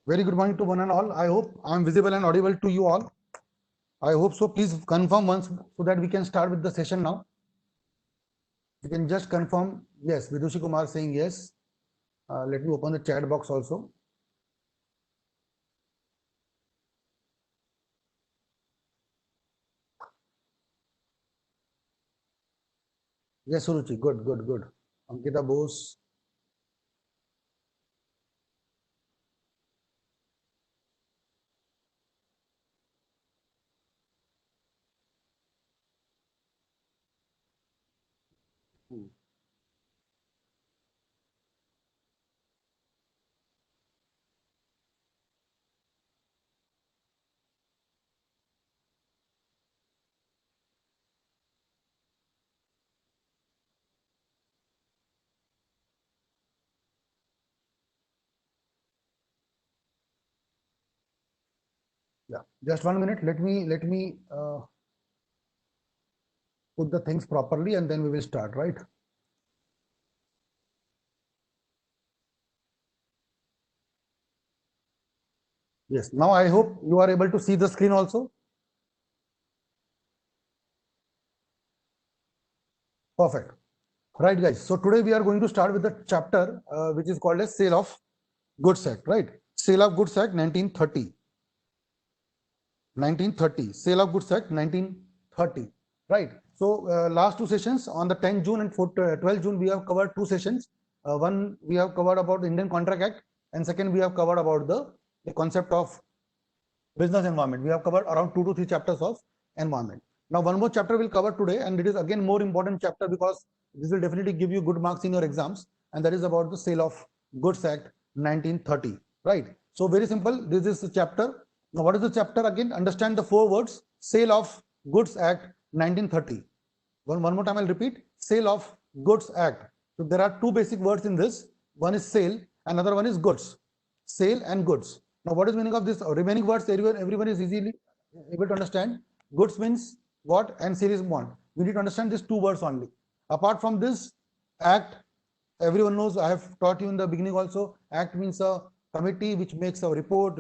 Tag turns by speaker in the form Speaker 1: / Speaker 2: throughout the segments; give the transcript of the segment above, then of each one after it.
Speaker 1: Very good morning to one and all. I hope I am visible and audible to you all. I hope so. Please confirm once so that we can start with the session now. You can just confirm. Yes, Vidushi Kumar saying yes. Let me open the chat box also. Yes, Suruchi. Good, good, good. Ankita Bose. Yeah, just 1 minute. Let me put the things properly and then we will start, right? Yes. Now I hope you are able to see the screen also. Perfect. Right, guys. So today we are going to start with the chapter which is called as Sale of Goods Act, right? Sale of Goods Act 1930. 1930, Sale of Goods Act 1930, right? So last two sessions on the 10th June and 12th June we have covered two sessions. One we have covered about the Indian Contract Act, and second we have covered about the concept of business environment. We have covered around 2 to 3 chapters of environment. Now one more chapter we'll cover today, and it is again more important chapter because this will definitely give you good marks in your exams, and that is about the Sale of Goods Act 1930, right? So very simple, this is the chapter. Now what is the chapter again? Understand the 4 words: Sale of Goods Act 1930. One more time I'll repeat: Sale of Goods Act. So there are two basic words in this. One is sale, another one is goods. Sale and goods. Now what is meaning of this remaining words? Everyone is easily able to understand. Goods means what and sale is what. We need to understand these two words only. Apart from this, act, everyone knows, I have taught you in the beginning also. Act means a committee which makes a report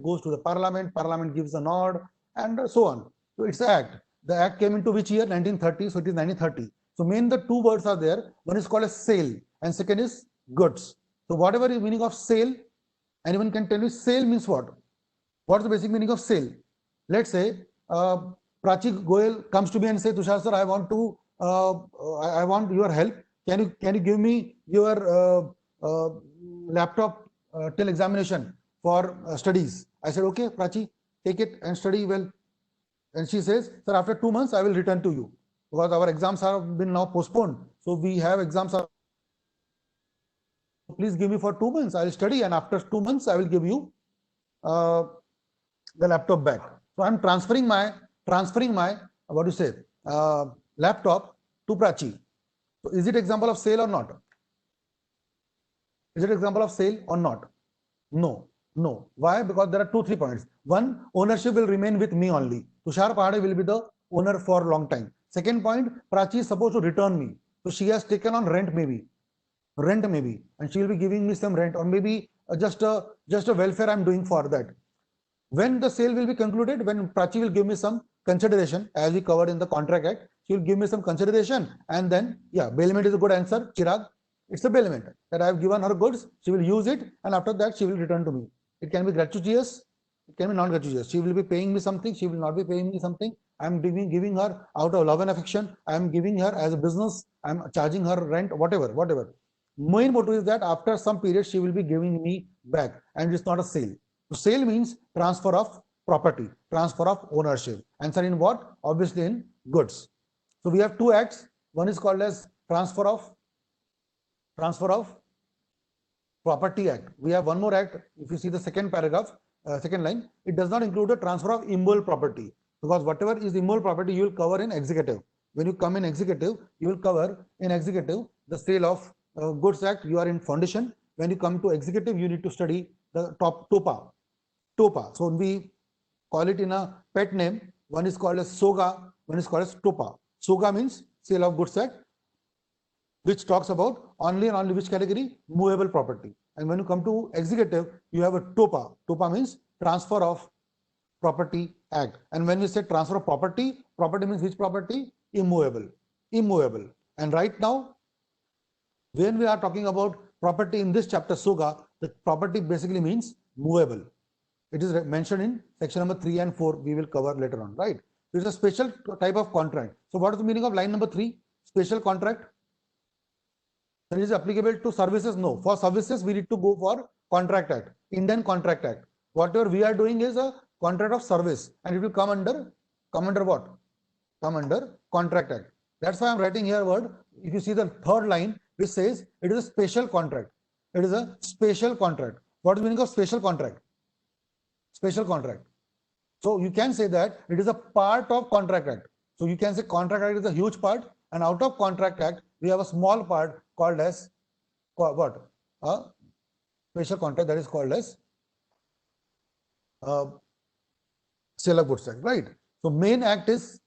Speaker 1: goes to the parliament gives a nod, and so on. So it's the act. The act came into which year? 1930. So it is 1930. So main the two words are there. One is called as sale and second is goods. So whatever is meaning of sale, anyone can tell me sale means what? What's the basic meaning of sale? Let's say Prachi Goyal comes to me and say, Tushar sir, I want your help. Can you give me your laptop till examination for studies? I said, okay, Prachi, take it and study well. And she says, sir, after 2 months, I will return to you because our exams have been now postponed. So we have exams. Please give me for 2 months. I will study, and after 2 months, I will give you the laptop back. So I'm transferring my what do you say laptop to Prachi. So is it example of sale or not? Is it example of sale or not? No, no. Why? Because there are 2-3 points. One, ownership will remain with me only. Tushar Pahade will be the owner for a long time. Second point, Prachi is supposed to return me. So she has taken on rent maybe, and she will be giving me some rent, or maybe just a welfare I'm doing for that. When the sale will be concluded, when Prachi will give me some consideration, as we covered in the Contract Act, she will give me some consideration, and then, yeah, bailment is a good answer, Chirag. It's a bailment that I have given her goods, she will use it, and after that, she will return to me. It can be gratuitous, it can be non-gratuitous. She will be paying me something, she will not be paying me something. I am giving her out of love and affection, I am giving her as a business, I am charging her rent, whatever. Main motive is that after some period, she will be giving me back, and it's not a sale. So sale means transfer of property, transfer of ownership. Answer in what? Obviously in goods. So we have two acts. One is called as transfer of property act. We have one more act. If you see the second paragraph, second line, it does not include the transfer of immovable property, because whatever is immovable property you will cover in executive. When you come in executive, you will cover in executive the sale of goods act. You are in foundation. When you come to executive, you need to study the top TOPA. So we call it in a pet name. One is called as SOGA, one is called as TOPA. SOGA means Sale of Goods Act, which talks about only and only which category? Movable property. And when you come to executive, you have a TOPA. TOPA means Transfer of Property Act. And when we say transfer of property, property means which property? Immovable. Immovable. And right now, when we are talking about property in this chapter SOGA, the property basically means movable. It is mentioned in section number 3 and 4. We will cover later on, right? It is a special type of contract. So what is the meaning of line number 3? Special contract. That is applicable to services? No. For services, we need to go for Contract Act, Indian Contract Act. Whatever we are doing is a contract of service, and it will come under what? Come under Contract Act. That's why I'm writing here word. If you see the third line, which says it is a special contract. It is a special contract. What is the meaning of special contract? Special contract. So you can say that it is a part of Contract Act. So you can say Contract Act is a huge part, and out of Contract Act, we have a small part called as what? A special contract, that is called as Sale of Goods Act, right? So main act is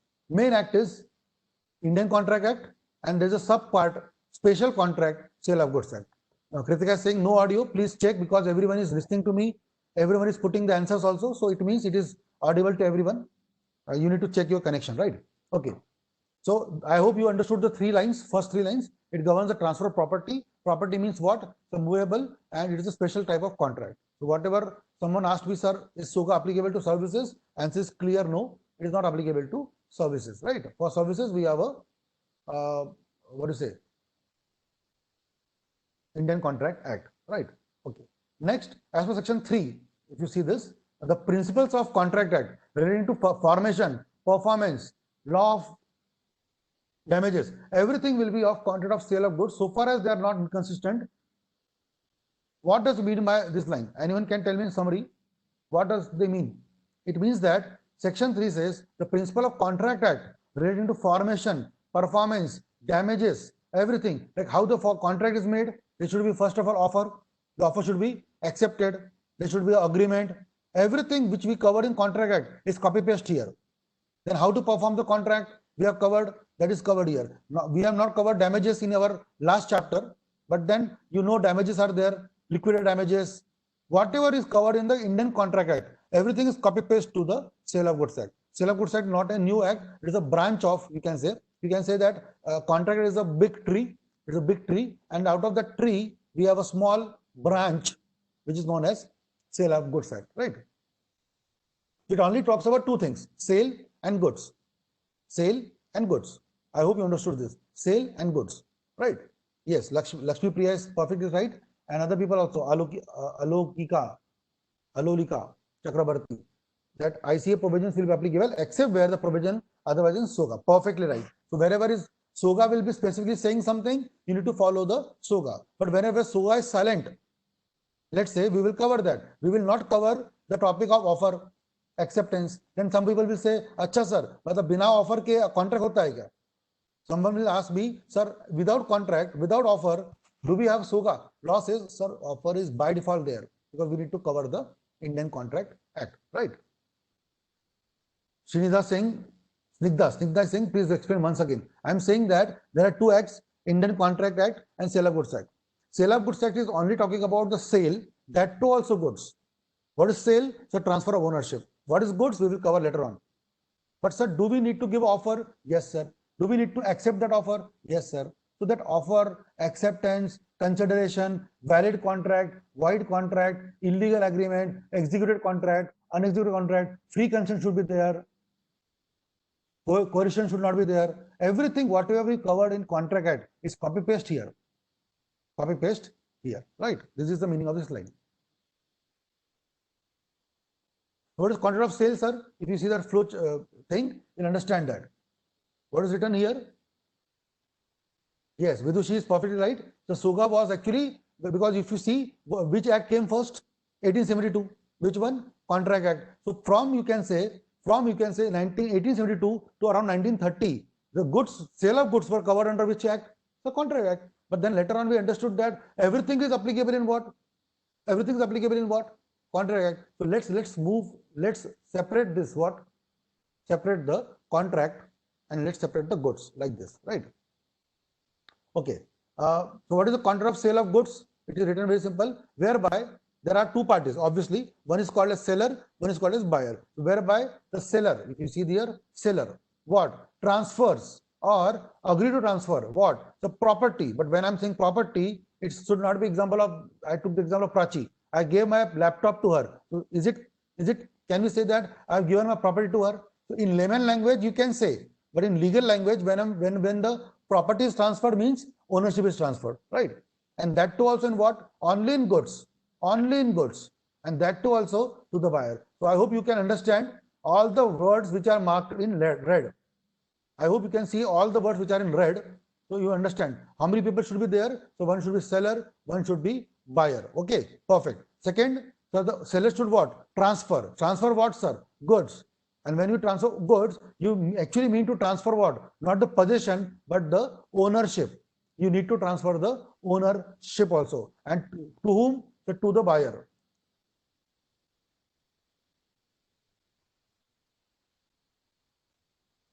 Speaker 1: Indian Contract Act, and there is a sub part Special Contract Sale of Goods Act. Now Kritika is saying no audio. Please check, because everyone is listening to me. Everyone is putting the answers also, so it means it is audible to everyone. You need to check your connection, right? Okay. So I hope you understood the 3 lines. First 3 lines. It governs the transfer of property. Property means what? So movable, and it is a special type of contract. So whatever someone asked me, sir, is SOGA applicable to services? Answer is clear, no. It is not applicable to services, right? For services, we have a what do you say? Indian Contract Act, right? Okay. Next, as per section 3, if you see this, the principles of Contract Act relating to formation, performance, law of damages, everything will be of contract of sale of goods so far as they are not inconsistent. What does it mean by this line? Anyone can tell me in summary? What does they mean? It means that section 3 says the principle of Contract Act relating to formation, performance, damages, everything, like how the contract is made. There should be first of all offer. The offer should be accepted. There should be an agreement. Everything which we covered in Contract Act is copy paste here. Then how to perform the contract, we have covered, that is covered here. Now, we have not covered damages in our last chapter, but then damages are there, liquidated damages, whatever is covered in the Indian Contract Act, everything is copy paste to the Sale of Goods Act. Sale of Goods Act not a new act, it is a branch of, you can say that contract is a big tree. It is a big tree, and out of that tree we have a small branch which is known as Sale of Goods Act, right? It only talks about 2 things, sale and goods. Sale and goods. I hope you understood this. Sale and goods, right? Yes, Lakshmi Priya is perfectly right, and other people also, Alolika Chakrabarti, that ICA provisions will be applicable except where the provision otherwise in SOGA. Perfectly right. So wherever is SOGA will be specifically saying something, you need to follow the SOGA. But whenever SOGA is silent, let's say we will cover that. We will not cover the topic of offer, acceptance. Then some people will say, अच्छा sir, मतलब बिना offer के contract होता है क्या? Someone will ask me, sir, without contract, without offer, do we have SOGA? Law says, sir, offer is by default there, because we need to cover the Indian Contract Act, right? Srinidha saying, Snigdha saying, please explain once again. I am saying that there are 2 acts, Indian Contract Act and Sale of Goods Act. Sale of Goods Act is only talking about the sale, that too also goods. What is sale? So transfer of ownership. What is goods? We will cover later on. But sir, do we need to give offer? Yes, sir. Do we need to accept that offer? Yes, sir. So that offer, acceptance, consideration, valid contract, void contract, illegal agreement, executed contract, unexecuted contract, free consent should be there. Coercion should not be there. Everything, whatever we covered in Contract Act is copy paste here. Copy paste here, right? This is the meaning of this line. What is contract of sale, sir? If you see that flow thing, you'll understand that. What is written here? Yes, Vidushi is perfectly right. The SOGA was actually, because if you see which act came first, 1872. Which one? Contract Act. So from you can say 1872 to around 1930, the goods, sale of goods were covered under which act? The Contract Act. But then later on we understood that everything is applicable in what? Everything is applicable in what? Contract Act. So let's separate this what? Separate the contract and let's separate the goods like this, right? Okay. So what is the contract of sale of goods? it is written very simple, whereby there are two parties. Obviously, one is called as seller, one is called as buyer. Whereby the seller, if you see here, seller, what? Transfers or agree to transfer what? The property. But when I'm saying property, it should not be example of, I took the example of Prachi. I gave my laptop to her. So is it, can we say that I've given my property to her? So in layman language, you can say, but in legal language, when the property is transferred means ownership is transferred, right? And that too also in what? Only in goods, and that too also to the buyer. So I hope you can understand all the words which are marked in red. I hope you can see all the words which are in red. So you understand how many people should be there. So one should be seller, one should be buyer. Okay, perfect. Second, so the seller should what? Transfer. Transfer what, sir? Goods. And when you transfer goods, you actually mean to transfer what? Not the possession, but the ownership. You need to transfer the ownership also. And to whom? To the buyer.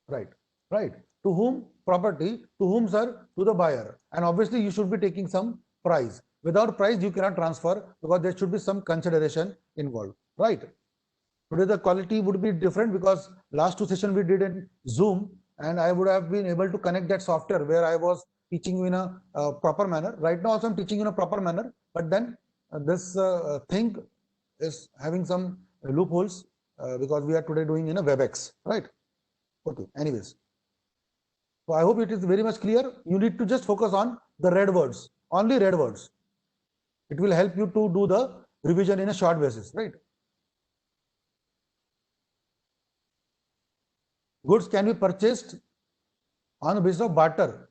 Speaker 1: Right. Right. To whom? Property. To whom, sir? To the buyer. And obviously, you should be taking some price. Without price, you cannot transfer because there should be some consideration involved. Right. Today the quality would be different because last two sessions we did in Zoom, and I would have been able to connect that software where I was teaching you in a proper manner. Right now also I'm teaching in a proper manner, but then this thing is having some loopholes because we are today doing in a WebEx, right? Okay, anyways. So I hope it is very much clear. You need to just focus on the red words, only red words. It will help you to do the revision in a short basis, right? Goods can be purchased on the basis of barter.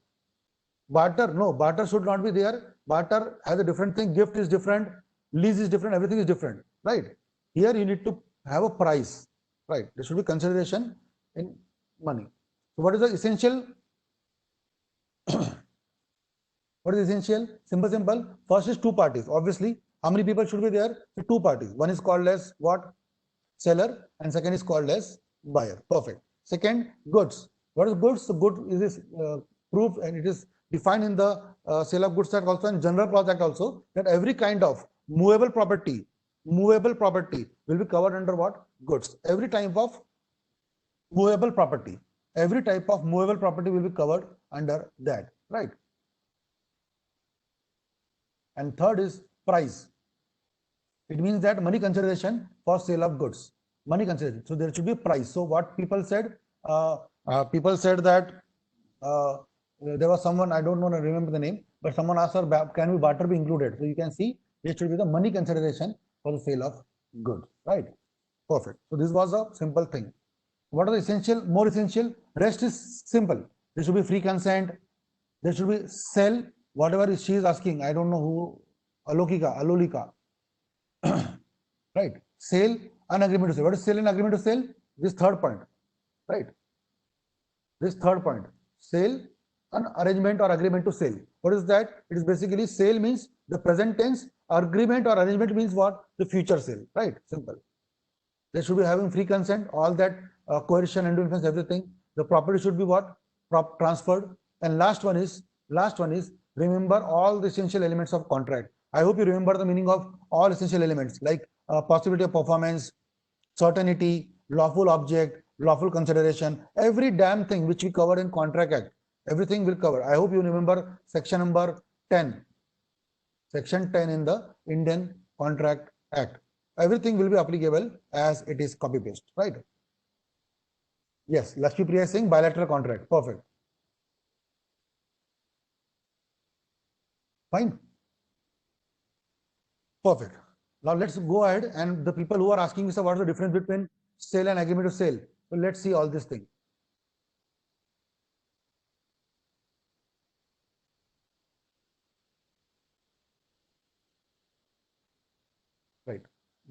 Speaker 1: Barter, no, barter should not be there. Barter has a different thing. Gift is different. Lease is different. Everything is different, right? Here you need to have a price, right? There should be consideration in money. So what is the essential? What is essential? Simple. First is two parties. Obviously, how many people should be there? So two parties. One is called as what? Seller, and second is called as buyer. Perfect. Second, goods. What is goods? The good is this proof, and it is defined in the Sale of Goods Act also and General Clause Act also, that every kind of movable property will be covered under what? Goods. Every type of movable property will be covered under that, right? And third is price. It means that money consideration for sale of goods. Money consideration. So there should be a price. So what people said? People said that there was someone, I don't know, I remember the name, but someone asked her, can we barter be included? So you can see there should be the money consideration for the sale of goods, right? Perfect. So this was a simple thing. What are the essential? More essential. Rest is simple. There should be free consent. There should be sell. Whatever she is asking, I don't know who, Alolika. Right? Sale and agreement to sell. What is sale and agreement to sell? This third point, right? This third point, sale and arrangement or agreement to sell. What is that? It is basically sale means the present tense, agreement or arrangement means what? The future sale, right? Simple. They should be having free consent, all that coercion and influence, everything. The property should be what? Transferred. And last one is remember all the essential elements of contract. I hope you remember the meaning of all essential elements like possibility of performance, certainty, lawful object, lawful consideration, every damn thing which we covered in Contract Act, everything will cover. I hope you remember section number 10. Section 10 in the Indian Contract Act. Everything will be applicable as it is copy paste, right? Yes, Lakshmi Priya is saying bilateral contract. Perfect. Fine. Perfect. Now let's go ahead, and the people who are asking me, so what is the difference between sale and agreement to sale? So let's see all this thing. Right.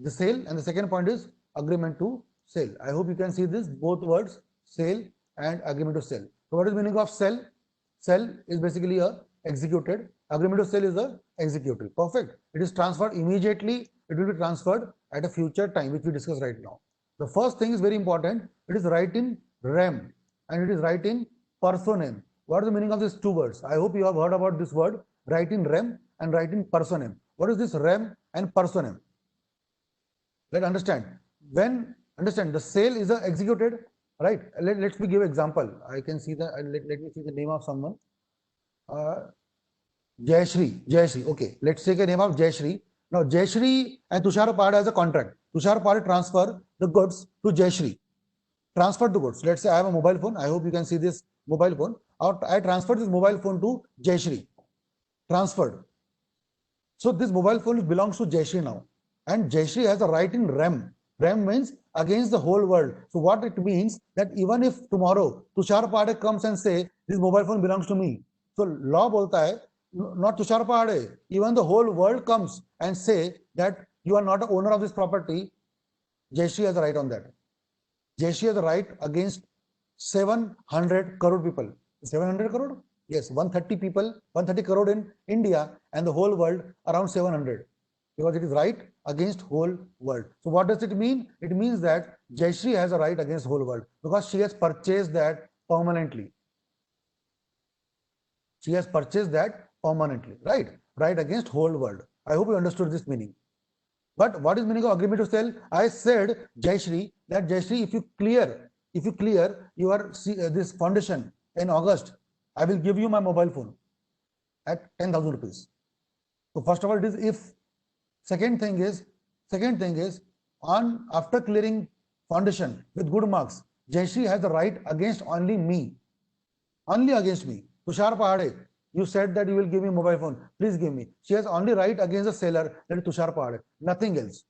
Speaker 1: The sale, and the second point is agreement to sale. I hope you can see this, both words, sale and agreement to sell. So what is the meaning of sell? Sell is basically a executed. Agreement to sell is a executed. Perfect. It is transferred immediately. It will be transferred at a future time, which we discuss right now. The first thing is very important. It is right in rem and it is right in personam. What is the meaning of these two words? I hope you have heard about this word, right in rem and right in personam. What is this rem and personam? Let's understand. When understand the sale is executed, right? Let me give example. I can see the let me see the name of someone. Jayashree. Okay, let's take a name of Jayashree. Now Jayashree and Tushar Pahade has a contract. Tushar Pahade transfer the goods to Jayashree. Transfer the goods. Let's say I have a mobile phone. I hope you can see this mobile phone. I transferred this mobile phone to Jayashree. Transferred. So this mobile phone belongs to Jayashree now. And Jayashree has a right in REM. REM means against the whole world. So what it means that even if tomorrow Tushar Pahade comes and say this mobile phone belongs to me. So law bolta hai, not Tushar Pahade, even the whole world comes and say that you are not the owner of this property. Jayashree has a right on that. Jayashree has a right against 700 crore people. 700 crore? Yes, 130 people, 130 crore in India and the whole world around 700, because it is right against whole world. So what does it mean? It means that Jayashree has a right against whole world because she has purchased that permanently. She has purchased that permanently, right? Right against whole world. I hope you understood this meaning. But what is meaning of agreement to sell? I said Jayashree that Jayashree, if you clear your this foundation in August, I will give you my mobile phone at 10,000 rupees. So first of all, it is if. Second thing is on after clearing foundation with good marks, Jayashree has the right against only me. Only against me. Tushar Pahade, you said that you will give me mobile phone. Please give me. She has only right against the seller, that is Tushar Pahade. Nothing else.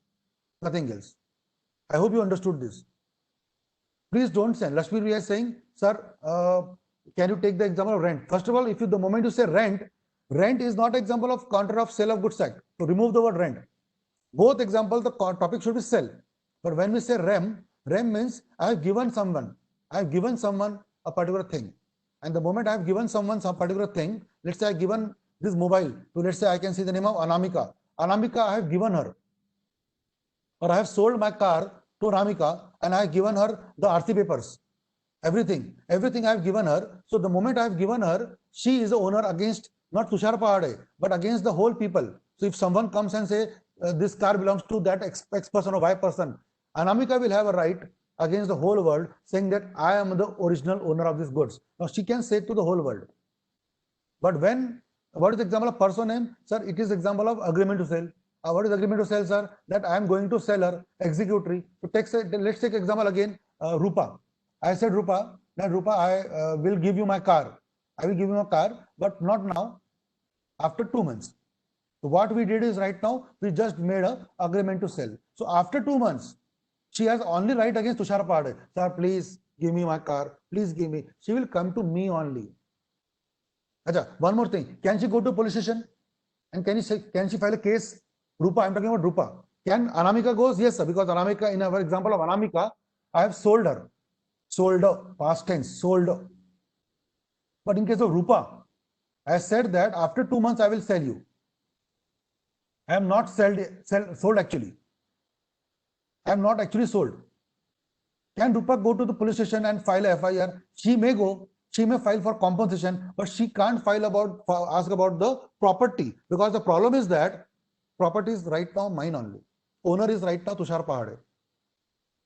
Speaker 1: Nothing else. I hope you understood this. Please don't send. Lakshmi Riya is saying, sir, can you take the example of rent? First of all, if you the moment you say rent is not example of contract of sale of goods act. So remove the word rent. Both examples, the topic should be sell. But when we say rem means I have given someone a particular thing. And the moment I have given someone some particular thing, let's say I have given this mobile to, let's say I can see the name of Anamika. Anamika, I have given her. Or I have sold my car to Anamika and I have given her the RC papers. Everything I have given her. So the moment I have given her, she is the owner against not Tushar Pahade, but against the whole people. So if someone comes and say this car belongs to that X person or Y person, Anamika will have a right against the whole world, saying that I am the original owner of these goods. Now she can say to the whole world. But what is the example of person name? Sir, it is example of agreement to sell. What is agreement to sell, sir? That I am going to sell her, executory. So let's take example again, Rupa. I said Rupa, I will give you my car. I will give you my car, but not now, after 2 months. So what we did is right now, we just made an agreement to sell. So after 2 months, she has only right against Tushar Pahade. Sir, please give me my car. Please give me. She will come to me only. Achha, one more thing. Can she go to police station? And can she file a case? Rupa, I'm talking about Rupa. Can Anamika goes? Yes, sir. Because Anamika, in our example of Anamika, I have sold her. Sold her, past tense, sold her. But in case of Rupa, I said that after 2 months I will sell you. I am not sold actually. I am not actually sold. Can Rupa go to the police station and file a FIR? She may go. She may file for compensation, but she can't ask about the property, because the problem is that property is right now mine only. Owner is right now Tushar Pahade.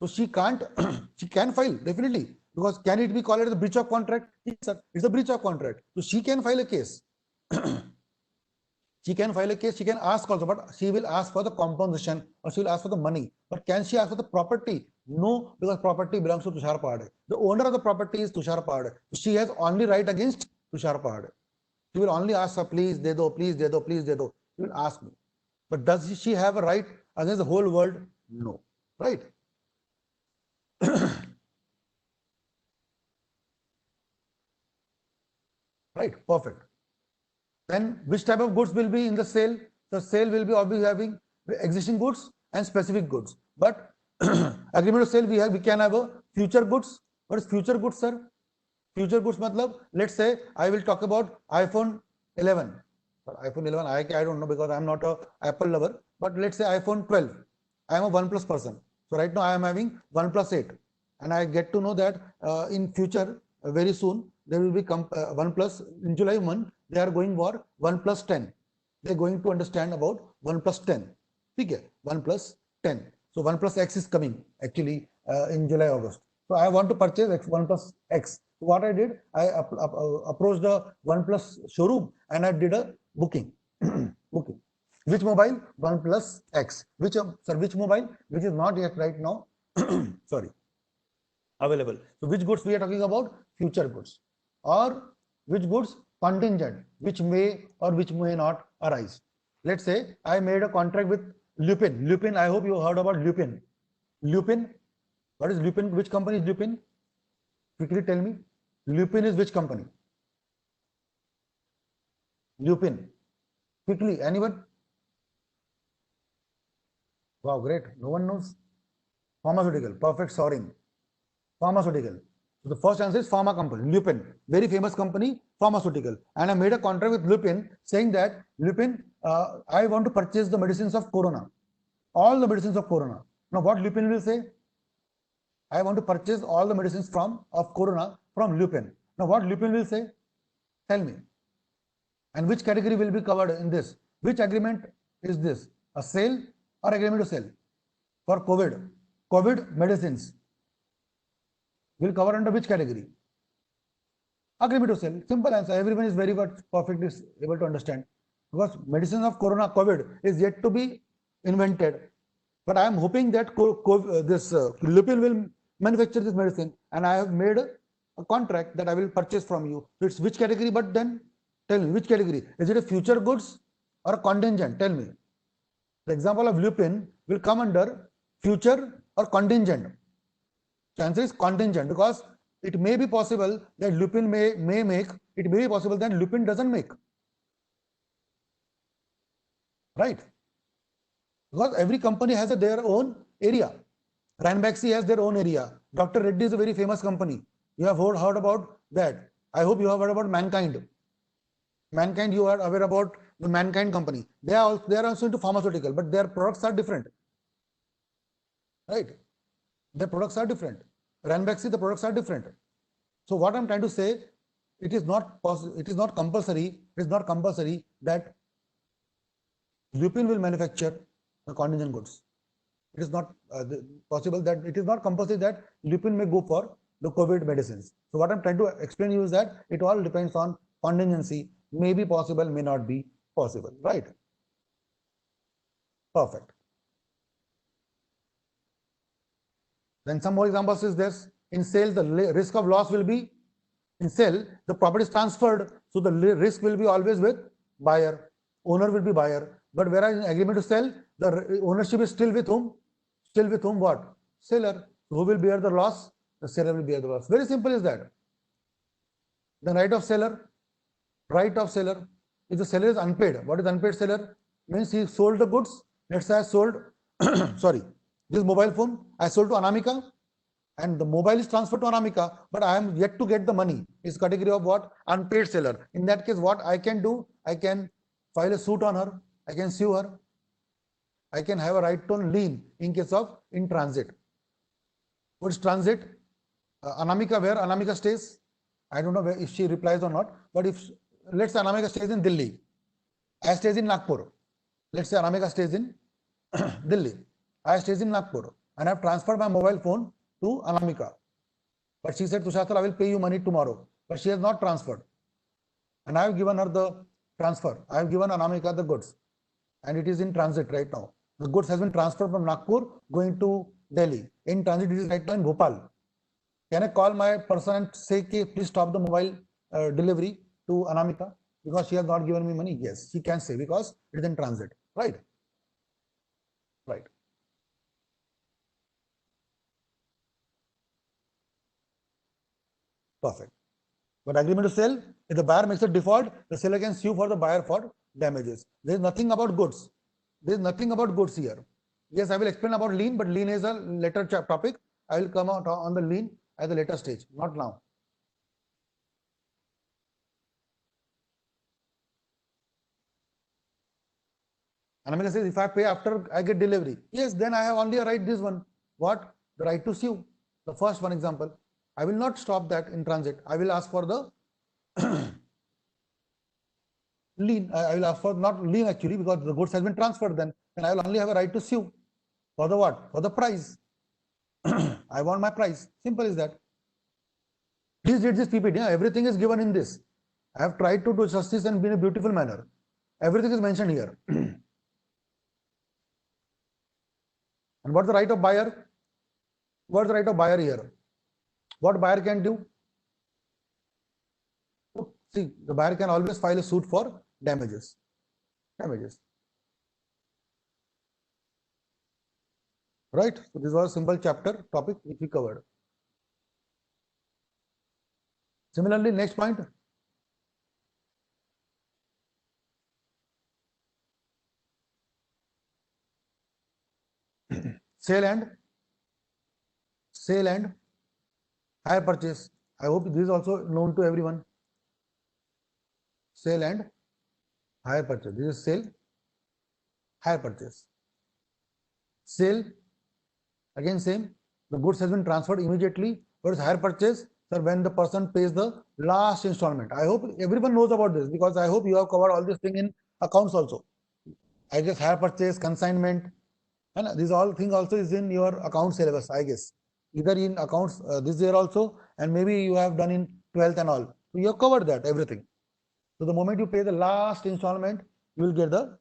Speaker 1: So she can't. She can file definitely, because can it be called as a breach of contract? Yes, sir. It's a breach of contract. So she can file a case. She can file a case. She can ask also, but she will ask for the compensation or she will ask for the money. But can she ask for the property? No, because property belongs to Tushar Pahade. The owner of the property is Tushar Pahade. She has only right against Tushar Pahade. She will only ask her, please, de do, please, de do, please, de do. She will ask me. But does she have a right against the whole world? No. Right? Right, perfect. Then which type of goods will be in the sale? The sale will be obviously having existing goods and specific goods. But agreement to sale, we can have a future goods. What is future goods, sir? Future goods matlab, let's say I will talk about iPhone 11. iPhone 11, I don't know, because I am not a Apple lover. But let's say iPhone 12. I am a OnePlus person. So right now I am having OnePlus 8. And I get to know that in future, very soon, there will be OnePlus in July month. They are going for OnePlus 10. they're going to understand about 1 plus 10. Okay, 1 plus 10. So 1 plus x is coming actually in July, August. So I want to purchase x 1 plus x. So what I did, I approached the 1 plus showroom and I did a booking. Booking. Which mobile? 1 plus x. Which mobile? Which is not yet right now. Sorry. Available. So which goods we are talking about? Future goods. Or which goods? Contingent, which may or which may not arise. Let's say I made a contract with Lupin. Lupin, I hope you heard about Lupin. Lupin, what is Lupin? Which company is Lupin? Quickly tell me. Lupin is which company? Lupin. Quickly, anyone? Wow, great. No one knows. Pharmaceutical. Perfect. Soaring. Pharmaceutical. So the first answer is pharma company, Lupin, very famous company, pharmaceutical. And I made a contract with Lupin saying that Lupin, I want to purchase the medicines of Corona, all the medicines of Corona. Now what Lupin will say? I want to purchase all the medicines of Corona from Lupin. Now what Lupin will say? Tell me. And which category will be covered in this? Which agreement is this? A sale or agreement to sell? For COVID medicines will cover under which category? Agreement to sell. Simple answer. Everyone is very much perfectly able to understand. Because medicine of Corona, COVID is yet to be invented. But I am hoping that Lupin will manufacture this medicine, and I have made a contract that I will purchase from you. So it's which category? But then tell me which category? Is it a future goods or a contingent? Tell me. The example of Lupin will come under future or contingent. The answer is contingent, because it may be possible that Lupin may make, it may be possible that Lupin doesn't make. Right? Because every company has their own area. Ranbaxy has their own area. Dr. Reddy is a very famous company. You have heard about that. I hope you have heard about Mankind. Mankind, you are aware about the Mankind company. They are also into pharmaceutical, but their products are different. Right? Their products are different. Ranbaxy, the products are different. So what I'm trying to say, it is not compulsory that Lupin will manufacture the contingent goods. It is not possible that it is not compulsory that Lupin may go for the COVID medicines. So what I'm trying to explain you is that it all depends on contingency. May be possible, may not be possible. Right? Perfect. Then some more examples is this. In sale, the risk of loss will be, in sale, the property is transferred, so the risk will be always with buyer. Owner will be buyer. But whereas in agreement to sell, the ownership is still with whom? Still with whom? What? Seller. Who will bear the loss? The seller will bear the loss. Very simple is that. The right of seller. Right of seller. If the seller is unpaid, what is unpaid seller? Means he sold the goods. Let's say I sold, sorry, this mobile phone I sold to Anamika, and the mobile is transferred to Anamika, but I am yet to get the money. It's category of what? Unpaid seller. In that case, what I can do? I can file a suit on her. I can sue her. I can have a right to lien in case of in transit. What's transit? Anamika, where Anamika stays? I don't know where, if she replies or not. But if, let's say Anamika stays in Delhi, I stays in Nagpur. Let's say Anamika stays in Delhi, I stays in Nagpur, and I have transferred my mobile phone to Anamika. But she said, Tushathal, I will pay you money tomorrow. But she has not transferred. And I have given her the transfer. I have given Anamika the goods. And it is in transit right now. The goods has been transferred from Nagpur going to Delhi. In transit, it is right now in Bhopal. Can I call my person and say, please stop the mobile delivery to Anamika because she has not given me money? Yes, she can say because it is in transit. Right? Right. Perfect. But agreement to sell, if the buyer makes a default, the seller can sue for the buyer for damages. There is nothing about goods. There is nothing about goods here. Yes, I will explain about lien, but lien is a later topic. I will come out on the lien at a later stage, not now. Anamika says, if I pay after I get delivery, yes, then I have only a right this one. What? The right to sue. The first one example. I will not stop that in transit. I will ask for the lien. I will ask for not lien actually, because the goods has been transferred. Then I will only have a right to sue for the what? For the price. I want my price. Simple as that. Please read this PPT. Everything is given in this. I have tried to do justice and in a beautiful manner. Everything is mentioned here. And what's the right of buyer? What's the right of buyer here? What buyer can do? See, the buyer can always file a suit for damages. Right? So this was a simple chapter topic which we covered. Similarly, next point. Sale and hire purchase. I hope this is also known to everyone. Sale and hire purchase. This is sale, hire purchase. Sale, again same. The goods has been transferred immediately. Whereas hire purchase, sir, when the person pays the last installment. I hope everyone knows about this, because I hope you have covered all this thing in accounts also. I guess hire purchase, consignment, and these all thing also is in your account syllabus, I guess. Either in accounts this year also, and maybe you have done in 12th and all. So you have covered that everything. So the moment you pay the last installment, you will get the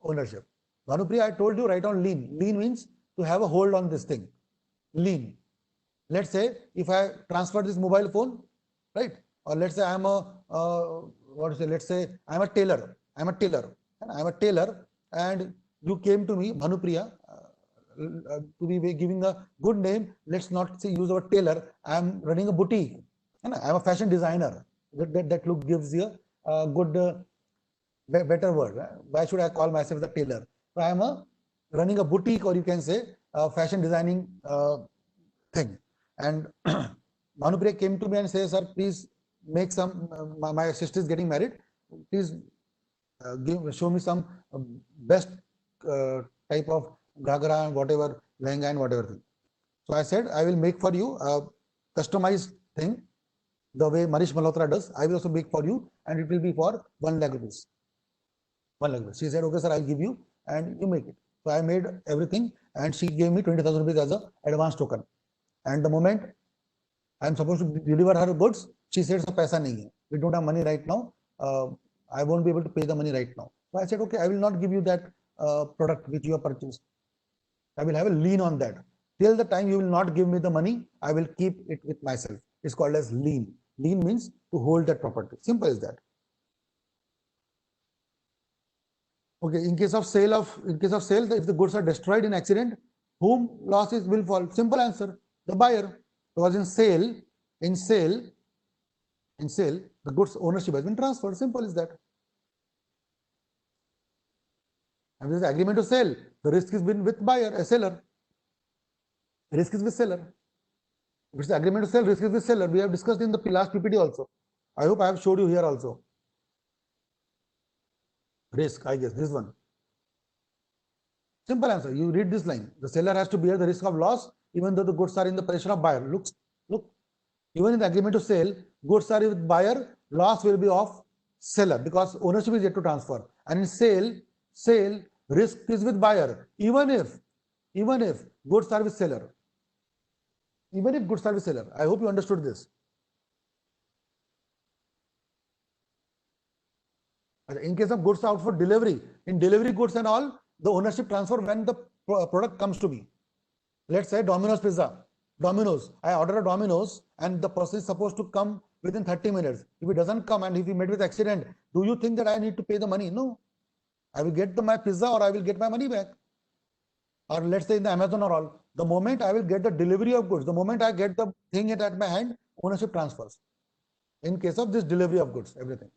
Speaker 1: ownership. Bhanupriya, I told you, write on lien. Lien means to have a hold on this thing. Lien. Let's say if I transfer this mobile phone, right? Or let's say I'm a let's say I'm a tailor. I'm a tailor, and you came to me, Bhanupriya, to be giving a good name. Let's not say use our tailor. I'm running a boutique. And I'm a fashion designer. That look gives you a good, better word. Why should I call myself the tailor? So I am running a boutique, or you can say a fashion designing thing. And Bhanupriya came to me and says, sir, please make some, my sister is getting married. Please show me some best type of ghagra and whatever, lehenga and whatever thing. So I said, I will make for you a customized thing, the way Manish Malhotra does. I will also make for you, and it will be for 1 lakh rupees. 1 lakh rupees. She said, okay, sir, I'll give you, and you make it. So I made everything, and she gave me 20,000 rupees as an advance token. And the moment I am supposed to deliver her goods, she said, sir, paisa nahi hai. We don't have money right now. I won't be able to pay the money right now. So I said, okay, I will not give you that product which you have purchased. I will have a lien on that. Till the time you will not give me the money, I will keep it with myself. It's called as lien. Lien means to hold that property. Simple as that. Okay, in case of sale, if the goods are destroyed in accident, whom losses will fall? Simple answer, the buyer. Because in sale, the goods ownership has been transferred. Simple as that. And this is agreement to sell. The risk has been with buyer, a seller. Risk is with seller. If it's agreement to sell, risk is with seller. We have discussed in the last PPT also. I hope I have showed you here also. Risk, I guess, this one. Simple answer. You read this line. The seller has to bear the risk of loss even though the goods are in the possession of buyer. Look. Even in the agreement to sell, goods are with buyer, loss will be of seller because ownership is yet to transfer. And in sale, risk is with buyer. Even if goods are with seller. Even if goods are with seller. I hope you understood this. In case of goods out for delivery, in delivery goods and all, the ownership transfer when the product comes to me. Let's say Domino's Pizza. I order a Domino's and the person is supposed to come within 30 minutes. If he doesn't come and if he met with accident, do you think that I need to pay the money? No. I will get my pizza or I will get my money back. Or let's say in the Amazon or all, the moment I will get the delivery of goods, the moment I get the thing at my hand, ownership transfers. In case of this delivery of goods, everything.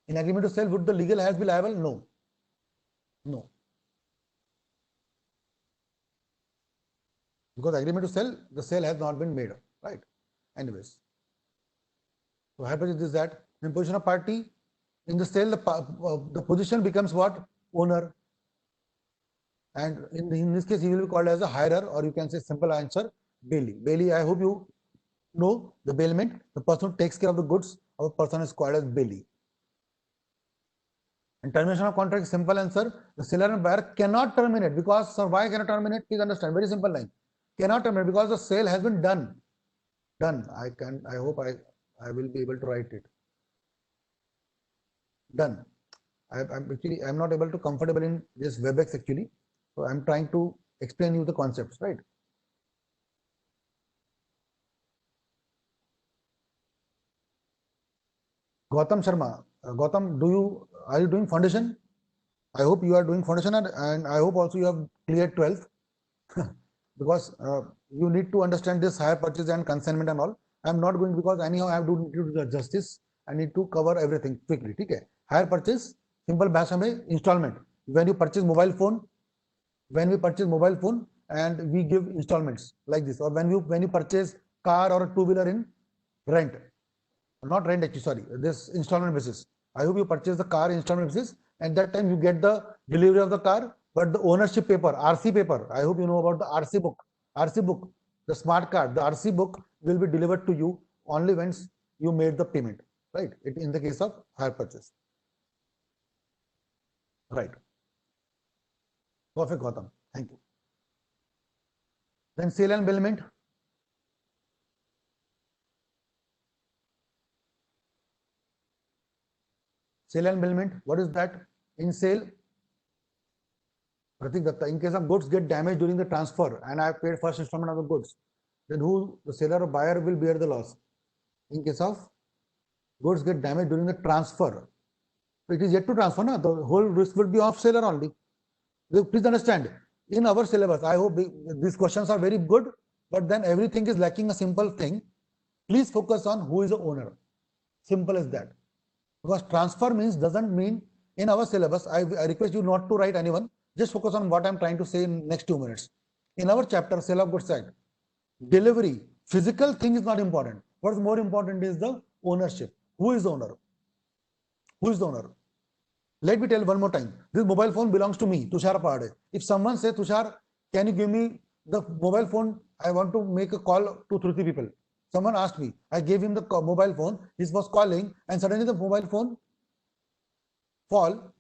Speaker 1: In agreement to sell, would the legal heirs be liable? No. No. Because agreement to sell, the sale has not been made, right? Anyways. So what happens is that in position of party, in the sale, the position becomes what? Owner. And in this case, he will be called as a hirer, or you can say simple answer, Bailey. Bailey, I hope you No, the bailment, the person who takes care of the goods of a person is called as bailee. And termination of contract is simple answer. The seller and buyer cannot terminate because, sir, why cannot terminate? Please understand. Very simple line. Cannot terminate because the sale has been done. Done. I hope I will be able to write it. Done. I'm not able to comfortable in this WebEx actually. So I'm trying to explain you the concepts, right? Gautam Sharma. Gautam, are you doing foundation? I hope you are doing foundation and I hope also you have cleared 12th because you need to understand this hire purchase and consignment and all. I'm not going because anyhow I have to do the justice. I need to cover everything quickly. Okay. Hire purchase, simple भाषा में installment. When you purchase mobile phone, and we give installments like this, or when you purchase car or a two-wheeler in rent, not rent actually, sorry, this installment basis. I hope you purchase the car installment basis, and that time you get the delivery of the car, but the ownership paper, RC paper, I hope you know about the RC book, the smart card, the RC book will be delivered to you only once you made the payment, right? In the case of hire purchase, right? Perfect, Gautam. Thank you. Then sale and bailment. Sale and bailment, what is that? In sale, Pratik Datta, in case of goods get damaged during the transfer and I have paid first installment of the goods, then who, the seller or buyer, will bear the loss? In case of goods get damaged during the transfer, it is yet to transfer, no? The whole risk will be of seller only. Please understand, in our syllabus, I hope these questions are very good, but then everything is lacking a simple thing. Please focus on who is the owner. Simple as that. Because transfer doesn't mean in our syllabus. I request you not to write anyone. Just focus on what I'm trying to say in next 2 minutes. In our chapter, Sale of Goods Act, delivery, physical thing is not important. What is more important is the ownership. Who is the owner? Who is the owner? Let me tell one more time. This mobile phone belongs to me, Tushar Pahade. If someone says, Tushar, can you give me the mobile phone? I want to make a call to 3 people. Someone asked me. I gave him the mobile phone. He was calling, and suddenly the mobile phone fall.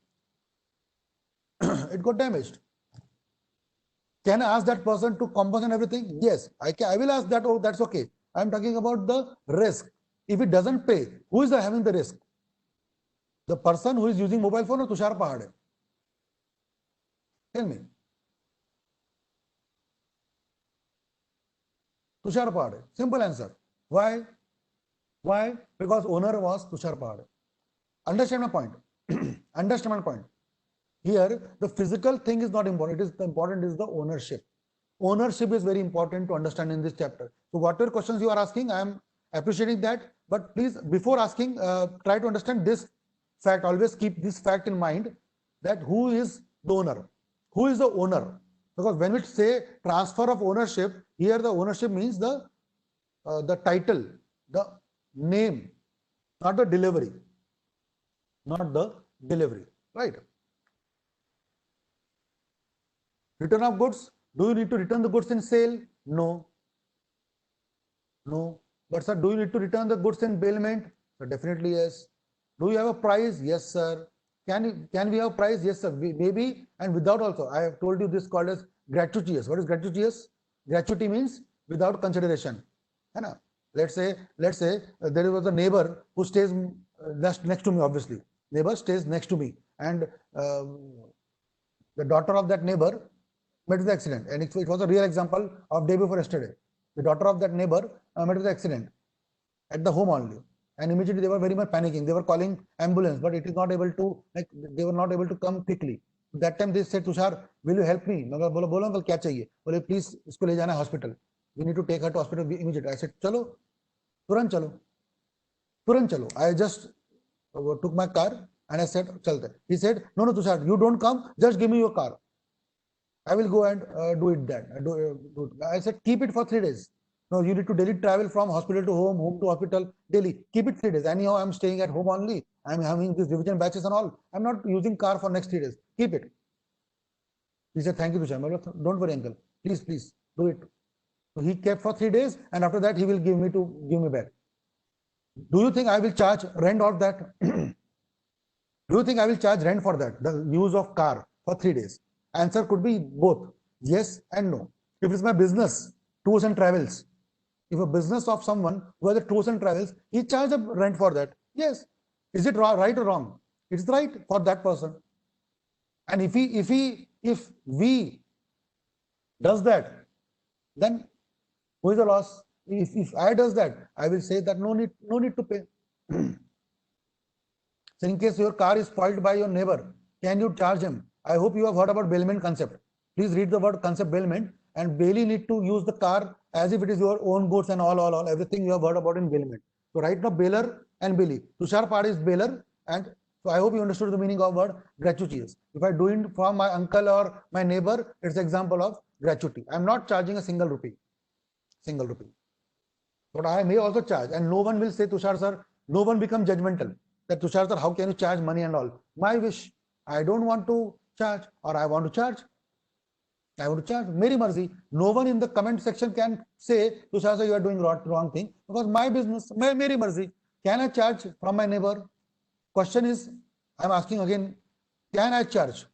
Speaker 1: It got damaged. Can I ask that person to compensate everything? Yes, I will ask that. Oh, that's okay. I'm talking about the risk. If it doesn't pay, who is having the risk? The person who is using mobile phone or Tushar Pahade? Tell me. Tushar Pahade. Simple answer. Why? Why? Because owner was Tushar Pahade. Understand my point? Understand my point? Here, the physical thing is not important. The important is the ownership. Ownership is very important to understand in this chapter. So whatever questions you are asking, I am appreciating that. But please, before asking, try to understand this fact. Always keep this fact in mind, that who is the owner? Who is the owner? Because when we say transfer of ownership, here the ownership means the title, the name, not the delivery. Not the delivery, right? Return of goods. Do you need to return the goods in sale? No. No. But sir, do you need to return the goods in bailment? So definitely yes. Do you have a price? Yes, sir. Can we have price? Yes, sir. Maybe and without also. I have told you this called as gratuitous. What is gratuitous? Gratuity means without consideration. Let's say there was a neighbor who stays next to me. Obviously, neighbor stays next to me, and the daughter of that neighbor met with the accident, and it was a real example of day before yesterday. The daughter of that neighbor met with the accident at the home only, and immediately they were very much panicking. They were calling ambulance, but it is not able to, like, they were not able to come quickly. That time they said, Tushar, will you help me? मैं बोला uncle क्या चाहिए? बोले please इसको ले जाना hospital. We need to take her to hospital immediately. I said चलो, तुरंत चलो. I just took my car and I said चलते. He said no Tushar, you don't come. Just give me your car. I will go and do it then. I said keep it for 3 days. No, you need to daily travel from hospital to home to hospital daily. Keep it 3 days. Anyhow, I'm staying at home only. I'm having these revision batches and all. I'm not using car for next 3 days. Keep it. He said, thank you, Tushar. Don't worry, uncle. Please, do it. So he kept for 3 days, and after that he will give me back. Do you think I will charge rent of that? Do you think I will charge rent for that, the use of car for 3 days? Answer could be both, yes and no. If it's my business, tours and travels, if a business of someone who has a tours and travels, he charge a rent for that. Yes. Is it right or wrong? It's right for that person. And if we does that, then who is the loss? If I does that, I will say that no need to pay. So in case your car is spoiled by your neighbor, can you charge him? I hope you have heard about bailment concept. Please read the word concept bailment, and bailee need to use the car as if it is your own goods and all everything you have heard about in bailment. So right now bailer and bailee. Tushar Pade is bailer, and so I hope you understood the meaning of word gratuitous. If I do it for my uncle or my neighbor, it's example of gratuity. I'm not charging a single rupee. But I may also charge, and no one will say, Tushar sir, no one become judgmental that Tushar sir, how can you charge money and all? My wish. I don't want to charge, or I want to charge. I want to charge. Meri marzi. No one in the comment section can say, Tushar sir, you are doing wrong thing, because my business, meri marzi. Can I charge from my neighbor? Question is, I'm asking again, can I charge?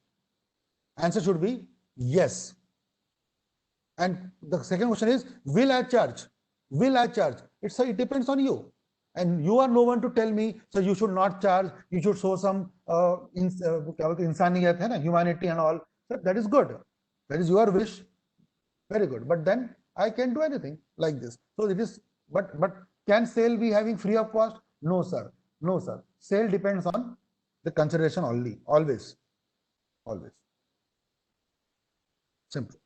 Speaker 1: Answer should be yes. And the second question is, will I charge? Will I charge? It depends on you. And you are no one to tell me, so you should not charge, you should show some insaniyat, humanity and all. So that is good. That is your wish. Very good. But then I can do anything like this. So it is, but can sale be having free of cost? No, sir. No, sir. Sale depends on the consideration only. Always. Always. Simple.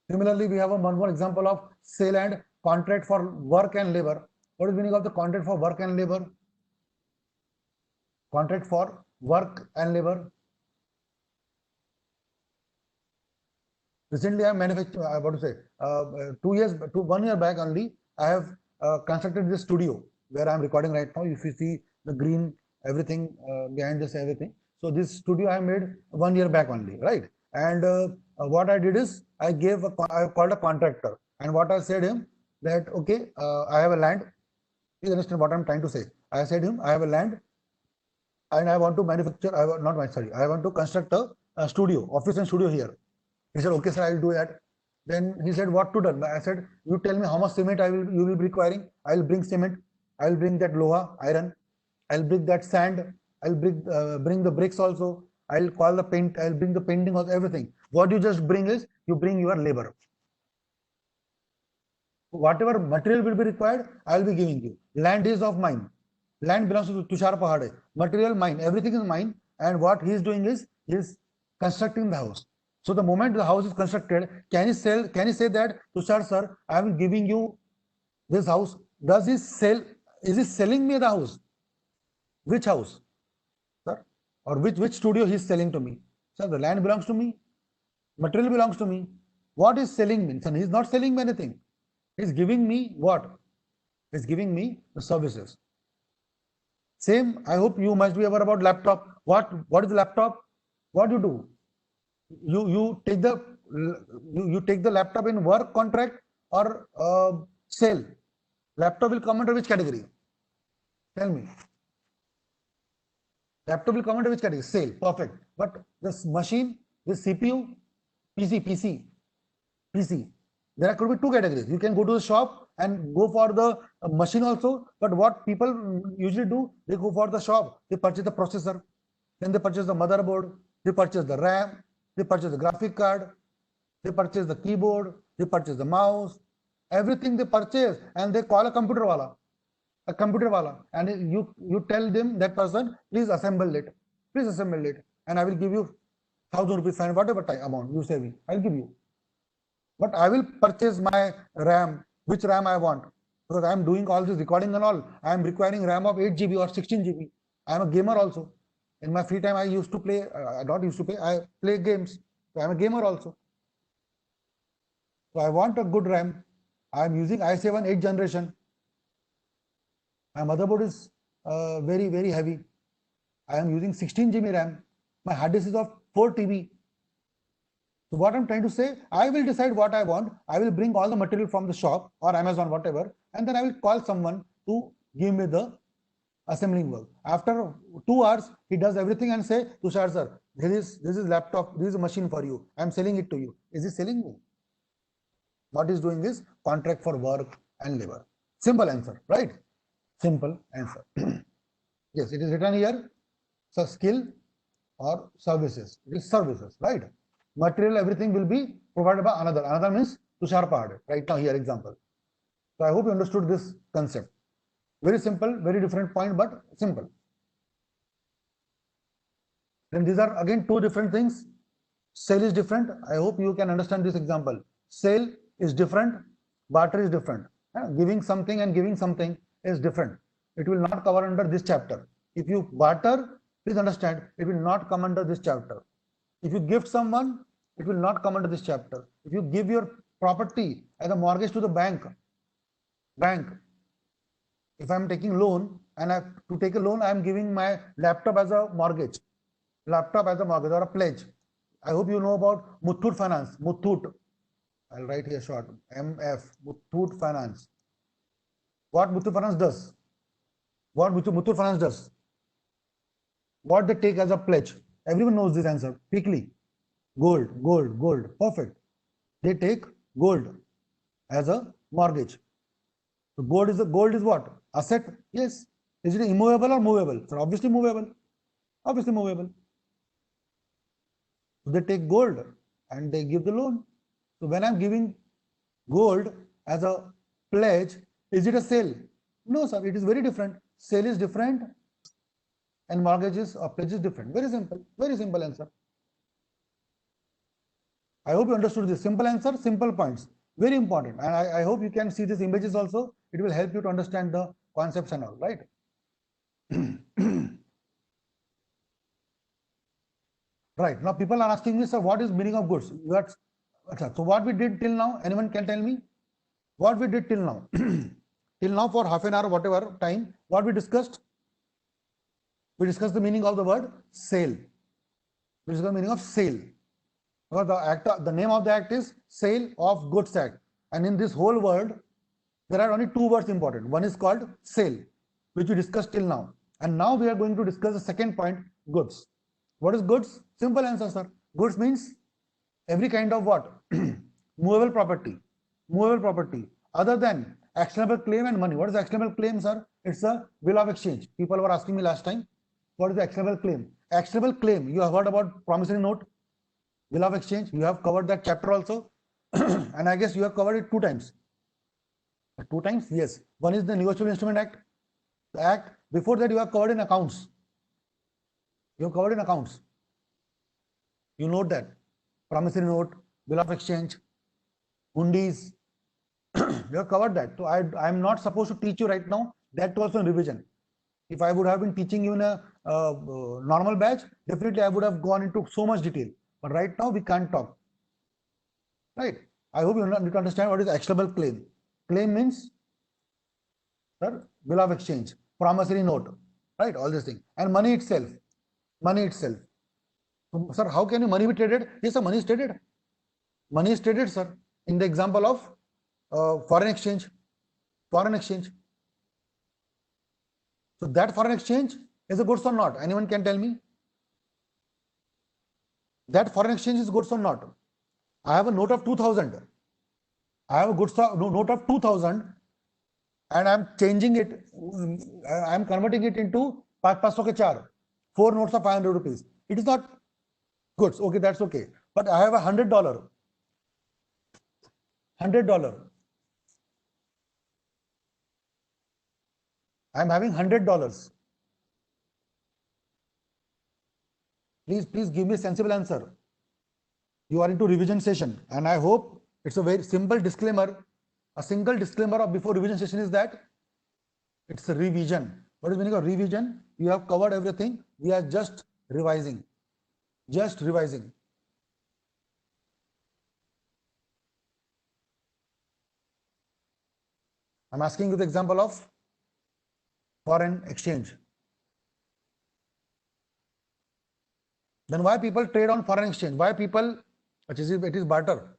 Speaker 1: Similarly, we have one more example of sale and contract for work and labor. What is the meaning of the contract for work and labor? Contract for work and labor. Recently, I manufactured, I want to say, 1 year back only, I have constructed this studio where I am recording right now. If you see the green, everything behind this, everything. So this studio I made 1 year back only, right? And what I did is I called a contractor, and what I said him that, okay, I have a land. Please understand what I'm trying to say. I said him, I have a land, and I want to manufacture. I want to construct a studio, office and studio here. He said, okay, sir, I will do that. Then he said, what to do? I said, you tell me how much cement you will be requiring. I will bring cement. I will bring that loha, iron. I will bring that sand. I will bring the bricks also. I will call the paint. I will bring the painting of everything. What you just bring is, you bring your labor. Whatever material will be required, I will be giving you. Land is of mine. Land belongs to Tushar Pade. Material mine. Everything is mine. And what he is doing is, he is constructing the house. So the moment the house is constructed, can he say that, Tushar sir, I am giving you this house? Does he sell? Is he selling me the house? Which house, sir? Or which studio he is selling to me? Sir, the land belongs to me. Material belongs to me. What is selling me? Sir, he is not selling me anything. He is giving me what? He is giving me the services. Same, I hope you must be aware about laptop. What is the laptop? What do you do? You take the laptop in work contract or sale. Laptop will come under which category? Tell me. Laptop will come under which category? Sale. Perfect. But this machine, this CPU, PC. There could be two categories. You can go to the shop and go for the machine also. But what people usually do, they go for the shop. They purchase the processor, then they purchase the motherboard, they purchase the RAM, they purchase the graphic card, they purchase the keyboard, they purchase the mouse, everything they purchase, and they call a computer wala, and you tell them, that person, please assemble it, and I will give you 1,000 rupees, fine, whatever amount you say me, I'll give you. But I will purchase my RAM, which RAM I want, because I am doing all this recording and all. I am requiring RAM of 8 GB or 16 GB. I am a gamer also. In my free time, I used to play, I play games. So I am a gamer also. So I want a good RAM. I am using i7 8th generation. My motherboard is very, very heavy. I am using 16 GB RAM. My hard disk is of 4 TB. So what I'm trying to say, I will decide what I want. I will bring all the material from the shop or Amazon, whatever, and then I will call someone to give me the assembling work. After 2 hours, he does everything and say, Tushar sir, this is laptop, this is a machine for you. I'm selling it to you. Is he selling me? What he's doing is contract for work and labor. Simple answer, right? Simple answer. Yes, it is written here. So skill or services. It is services, right? Material, everything will be provided by another. Another means Tushar Pahade. Right now here example. So I hope you understood this concept. Very simple, very different point, but simple. Then these are again two different things. Sale is different. I hope you can understand this example. Sale is different, barter is different. Giving something and giving something is different. It will not cover under this chapter. If you barter, please understand, it will not come under this chapter. If you gift someone, it will not come under this chapter. If you give your property as a mortgage to the bank, if I'm taking loan and to take a loan, I'm giving my laptop as a mortgage, or a pledge. I hope you know about Muthoot Finance. Muthoot, I'll write here short, MF, Muthoot Finance. What Muthoot Finance does? What Muthoot Finance does? What they take as a pledge? Everyone knows this answer quickly. Gold. Perfect. They take gold as a mortgage. So gold is what? Asset. Yes. Is it immovable or movable? So obviously movable. So they take gold and they give the loan. So when I'm giving gold as a pledge, is it a sale? No, sir. It is very different. Sale is different and mortgages or pledge is different. Very simple answer. I hope you understood this. Simple answer, simple points. Very important. And I hope you can see these images also. It will help you to understand the concepts and all, right? Right. Now people are asking me, sir, what is meaning of goods? So what we did till now, anyone can tell me? What we did till now? Till now for half an hour, whatever time, what we discussed? We discussed the meaning of the word sale. We discussed the meaning of sale. Because the name of the act is Sale of Goods Act. And in this whole world, there are only two words important. One is called sale, which we discussed till now. And now we are going to discuss the second point, goods. What is goods? Simple answer, sir. Goods means every kind of what? Movable property. Other than actionable claim and money. What is actionable claim, sir? It's a bill of exchange. People were asking me last time, what is the actionable claim? Actionable claim, you have heard about promissory note, bill of exchange. You have covered that chapter also. And I guess you have covered it 2 times. 2 times? Yes. One is the Negotiable Instrument Act. The act. Before that, you have covered in accounts. You note that. Promissory note, bill of exchange, hundies. You have covered that. So I am not supposed to teach you right now. That also in revision. If I would have been teaching you in a normal batch, definitely I would have gone into so much detail. But right now we can't talk. Right? I hope you need to understand what is actionable claim. Claim means, sir, bill of exchange, promissory note, right? All these things. And money itself. So, sir, how can money be traded? Yes, sir, money is traded. Money is traded, sir. In the example of foreign exchange. So that foreign exchange is a goods or not? Anyone can tell me? That foreign exchange is goods or not? I have a note of 2000. I have a goods note of 2000 and I am changing it. I am converting it into 500 ke 4 notes of 500 rupees. It is not goods. Okay, that's okay. But I have a $100. I am having $100. Please give me a sensible answer. You are into revision session, and I hope it's a very simple disclaimer. A single disclaimer of before revision session is that it's a revision. What is meaning of revision? You have covered everything. We are just revising. I'm asking you the example of foreign exchange. Then why people trade on foreign exchange? Why people it is barter.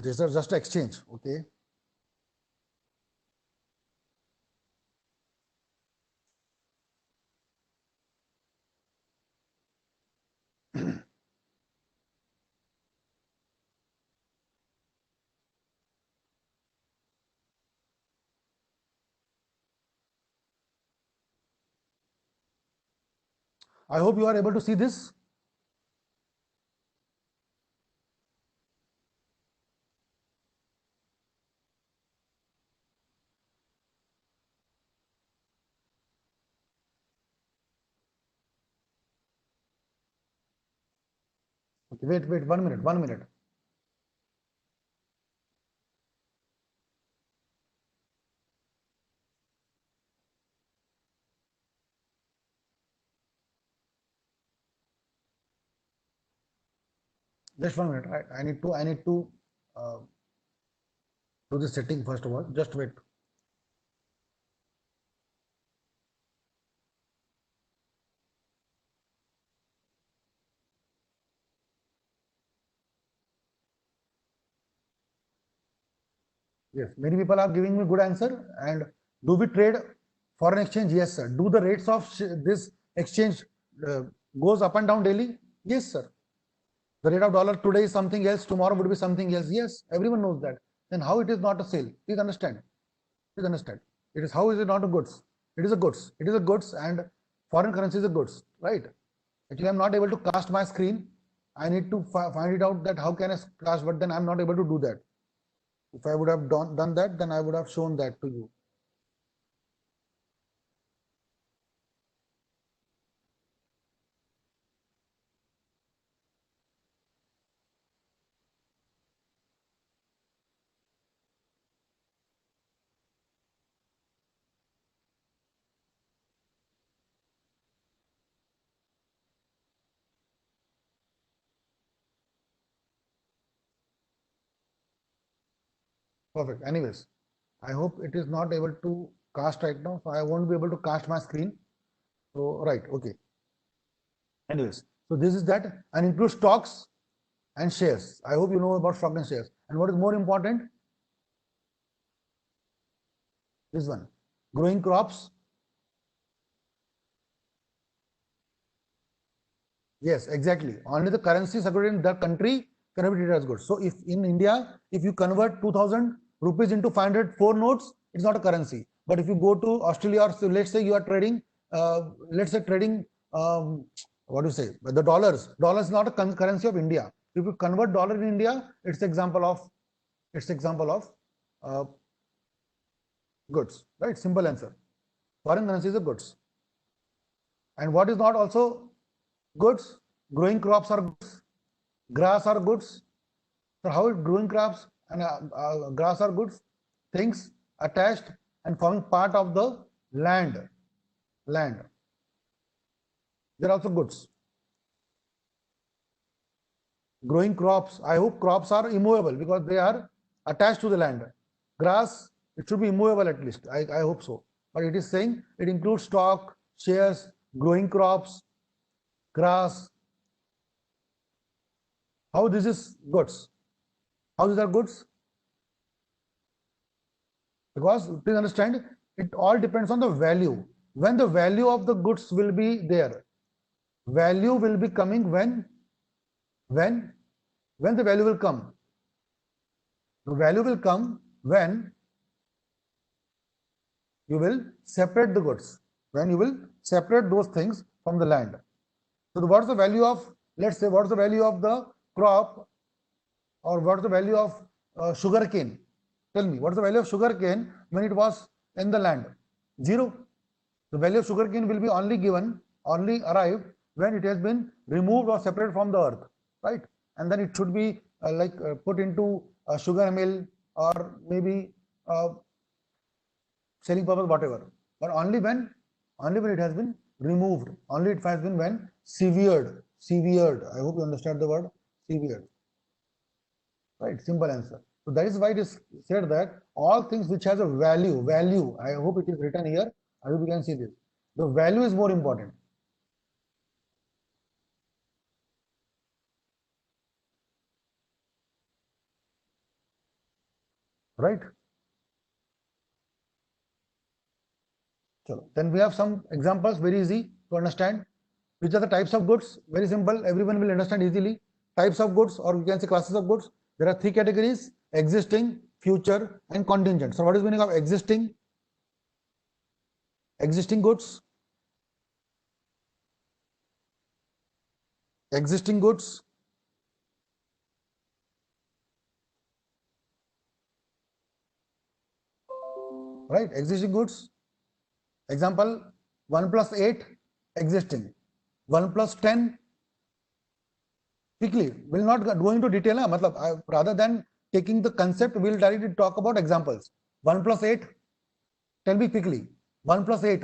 Speaker 1: These are just exchange. Okay. I hope you are able to see this. Okay, wait, 1 minute, 1 minute. Just 1 minute. I need to uh, do the setting first of all. Just wait. Yes, many people are giving me good answer. And do we trade foreign exchange? Yes, sir. Do the rates of this exchange uh, goes up and down daily? Yes, sir. The rate of dollar today is something else, tomorrow would be something else. Yes, everyone knows that. Then how it is not a sale? Please understand. Please understand. It is how is it not a goods? It is a goods. It is a goods and foreign currency is a goods, right? Actually, I'm not able to cast my screen. I need to find it out that how can I cast, but then I'm not able to do that. If I would have done that, then I would have shown that to you. Perfect. Anyways, I hope it is not able to cast right now. So I won't be able to cast my screen. So, right. Okay. Anyways, so this is that and include stocks and shares. I hope you know about stock and shares. And what is more important? This one, growing crops. Yes, exactly. Only the currency circulated in that country cannot be treated as goods. So if in India, if you convert 2000 rupees into 504 notes, it's not a currency. But if you go to Australia or so let's say you are trading, let's say trading, what do you say, the dollars is not a currency of India. If you convert dollar in India, it's example of uh, goods, right? Simple answer. Foreign currency is a goods. And what is not also goods? Growing crops are goods, grass are goods. So how growing crops and grass are goods? Things attached and forming part of the land. Land. They're also goods. Growing crops. I hope crops are immovable because they are attached to the land. Grass, it should be immovable at least. I hope so. But it is saying it includes stock, shares, growing crops, grass. How this is goods? How these are goods? Because please understand, it all depends on the value. When the value of the goods will be there, value will be coming when when the value will come. The value will come when you will separate the goods, when you will separate those things from the land. So what's the value of, let's say, what's the value of the crop, or what's the value of sugar cane? Tell me, what's the value of sugar cane when it was in the land? Zero. The value of sugar cane will be only given, only arrived when it has been removed or separated from the earth, right? And then it should be put into a sugar mill or maybe selling purpose, whatever. But only when it has been removed, only it has been when severed. Severed. I hope you understand the word severed. Right? Simple answer. So that is why it is said that all things which has a value, I hope it is written here. I hope you can see this. The value is more important. right? Then we have some examples, very easy to understand. Which are the types of goods? Very simple, everyone will understand easily. Types of goods, or you can say classes of goods. There are three categories: existing, future, and contingent. So what is the meaning of existing? Existing goods. Existing goods. Right, existing goods. Example, 1 plus 8, existing. 1 plus 10, quickly, will not go into detail. Matlab, rather than taking the concept, we will directly talk about examples. 1 plus 8, tell me quickly. 1 plus 8.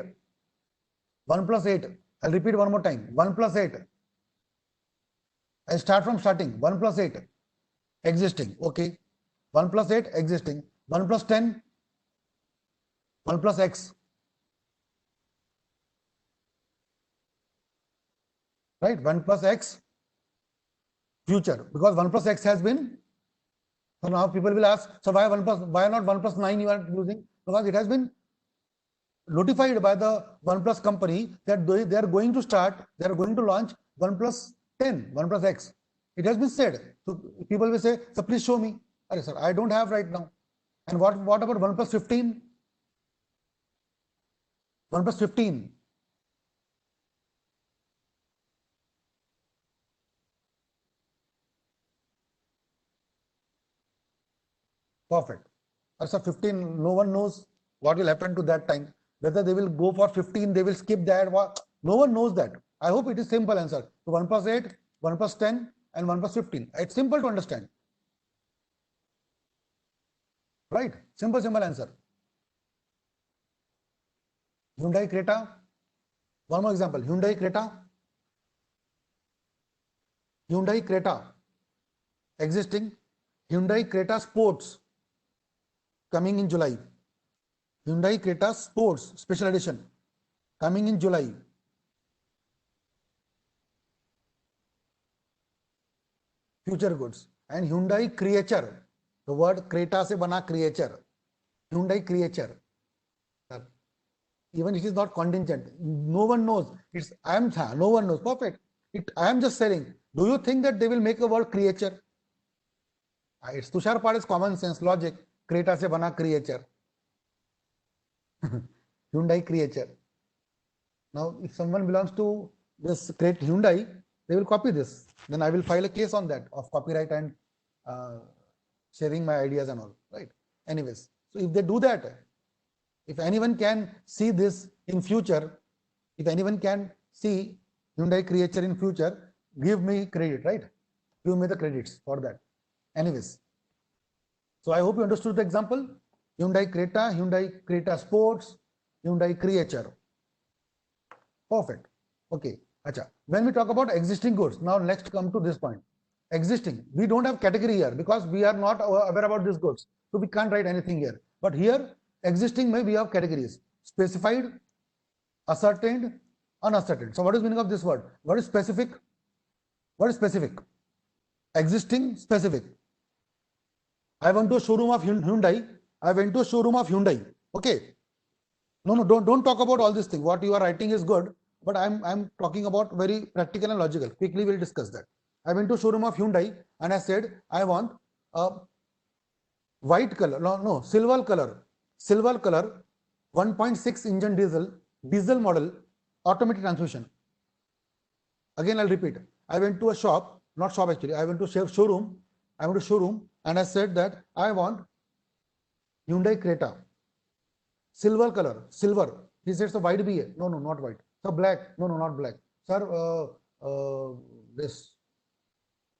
Speaker 1: 1 plus 8. I'll repeat one more time. 1 plus 8. I'll start from starting. 1 plus 8. Existing. Okay. 1 plus 8. Existing. 1 plus 10. 1 plus x. Right. 1 plus x. Future. Because 1 plus x has been. So now people will ask, so why not 1 plus 9 you are using? Because it has been notified by the OnePlus company that they are going to start, they are going to launch 1 plus 10, 1 plus x. It has been said. So people will say, so please show me. Sir, I don't have right now. And what about 1 plus 15? 1 plus 15. Perfect. Sir, 15, no one knows what will happen to that time. Whether they will go for 15, they will skip that. No one knows that. I hope it is simple answer. So 1 plus 8, 1 plus 10, and 1 plus 15. It's simple to understand. Right? Simple answer. Hyundai Creta. One more example. Hyundai Creta. Hyundai Creta. Existing. Hyundai Creta Sports. Coming in July. Hyundai Creta Sports Special Edition. Coming in July. Future goods. And Hyundai Creature. The word Creta se bana creature. Hyundai Creature. Even it is not contingent. No one knows. No one knows. Perfect. I am just saying. Do you think that they will make a word creature? It's Tushar Pade's common sense logic. Creta se bana creature. Hyundai Creature. Now, if someone belongs to this great Hyundai, they will copy this. Then I will file a case on that of copyright and sharing my ideas and all. Right. Anyways, so if they do that, if anyone can see this in future, if anyone can see Hyundai Creature in future, give me credit, right? Give me the credits for that. Anyways, so I hope you understood the example. Hyundai Creta Sports, Hyundai Creature. Perfect. Okay. Acha. When we talk about existing goods, now next come to this point. Existing, we don't have category here because we are not aware about these goods. So we can't write anything here. But here, existing may we have categories: specified, ascertained, unascertained. So what is the meaning of this word? What is specific? What is specific? Existing, specific. I went to a showroom of Hyundai. I went to a showroom of Hyundai. Okay. No, don't talk about all these things. What you are writing is good, but I'm talking about very practical and logical. Quickly we'll discuss that. I went to a showroom of Hyundai and I said, I want a white color, silver color, 1.6 engine diesel model, automatic transmission. Again, I'll repeat. I went to a shop, not shop actually. I went to showroom. I went to showroom and I said that I want Hyundai Creta, silver color, silver. He said, so white BA. No, not white. So black. No, not black. Sir, this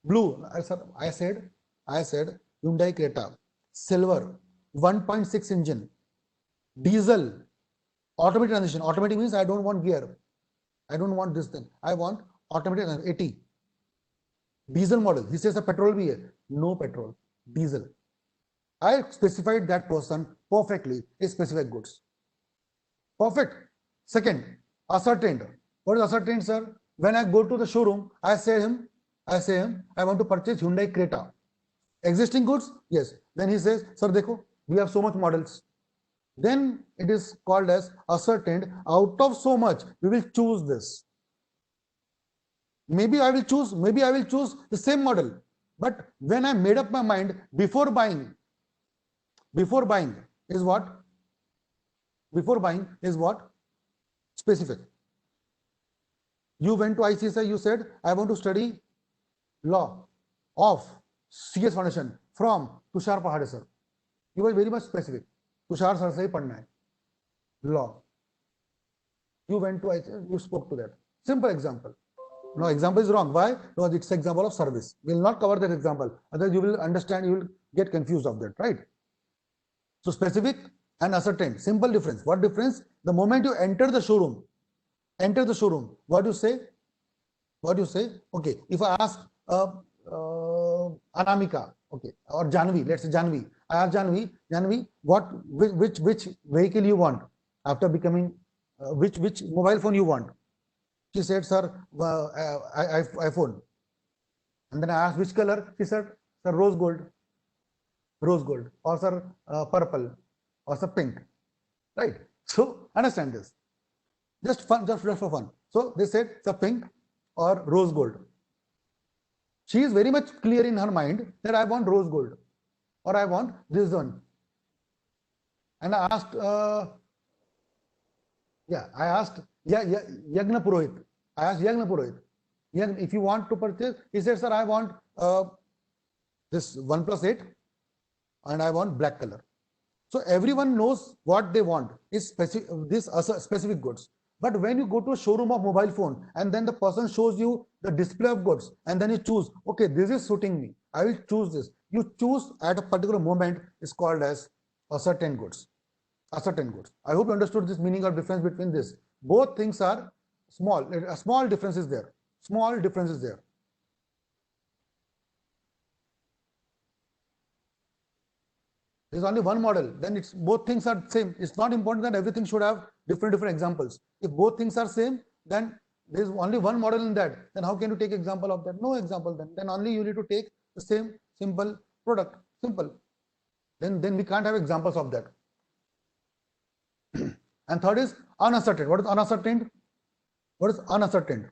Speaker 1: blue. I said Hyundai Creta, silver, 1.6 engine, diesel, automatic transmission. Automatic means I don't want gear. I don't want this thing. I want automatic 80. Diesel model. He says a petrol BA. No petrol. Diesel. I specified that person perfectly. A specific goods. Perfect. Second, ascertained. What is ascertained, sir? When I go to the showroom, I say him, I want to purchase Hyundai Creta. Existing goods? Yes. Then he says, sir, dekho, We have so much models. Then it is called as ascertained. Out of so much, we will choose this. Maybe I will choose the same model. But when I made up my mind before buying is what? Before buying is what? Specific. You went to ICSI, you said, I want to study law of CS Foundation from Tushar Pahade sir. You were very much specific. Tushar sir से ही पढ़ना है. Law. You went to ICSI, you spoke to that. Simple example. No, example is wrong. Why? Because it's an example of service. We will not cover that example. Otherwise, you will understand, you will get confused of that, right? So specific and ascertained. Simple difference. What difference? The moment you enter the showroom, what do you say? Okay, if I ask Anamika, okay, or Janvi, let's say Janvi. I ask Janvi, which vehicle you want after becoming, which mobile phone you want? She said, sir, iPhone. And then I asked which color? She said, sir, rose gold, or sir, purple, or sir, pink. Right? So understand this. Just for fun. So they said, sir, pink or rose gold. She is very much clear in her mind that I want rose gold, or I want this one. And I asked, Yagna Purohit. I asked Yagna Purohit, if you want to purchase, he said, sir, I want this OnePlus 8 and I want black color. So everyone knows what they want is specific goods. But when you go to a showroom of mobile phone and then the person shows you the display of goods and then you choose, okay, this is suiting me, I will choose this. You choose at a particular moment is called as ascertained goods. Ascertained goods. I hope you understood this meaning or difference between this. Both things are small. A small difference is there. Small difference is there. There is only one model. Then it's both things are same. It's not important that everything should have different examples. If both things are same, then there is only one model in that. Then how can you take example of that? No example. Then only you need to take the same simple product. Simple. Then we can't have examples of that. And third is unascertained. What is unascertained? What is unascertained?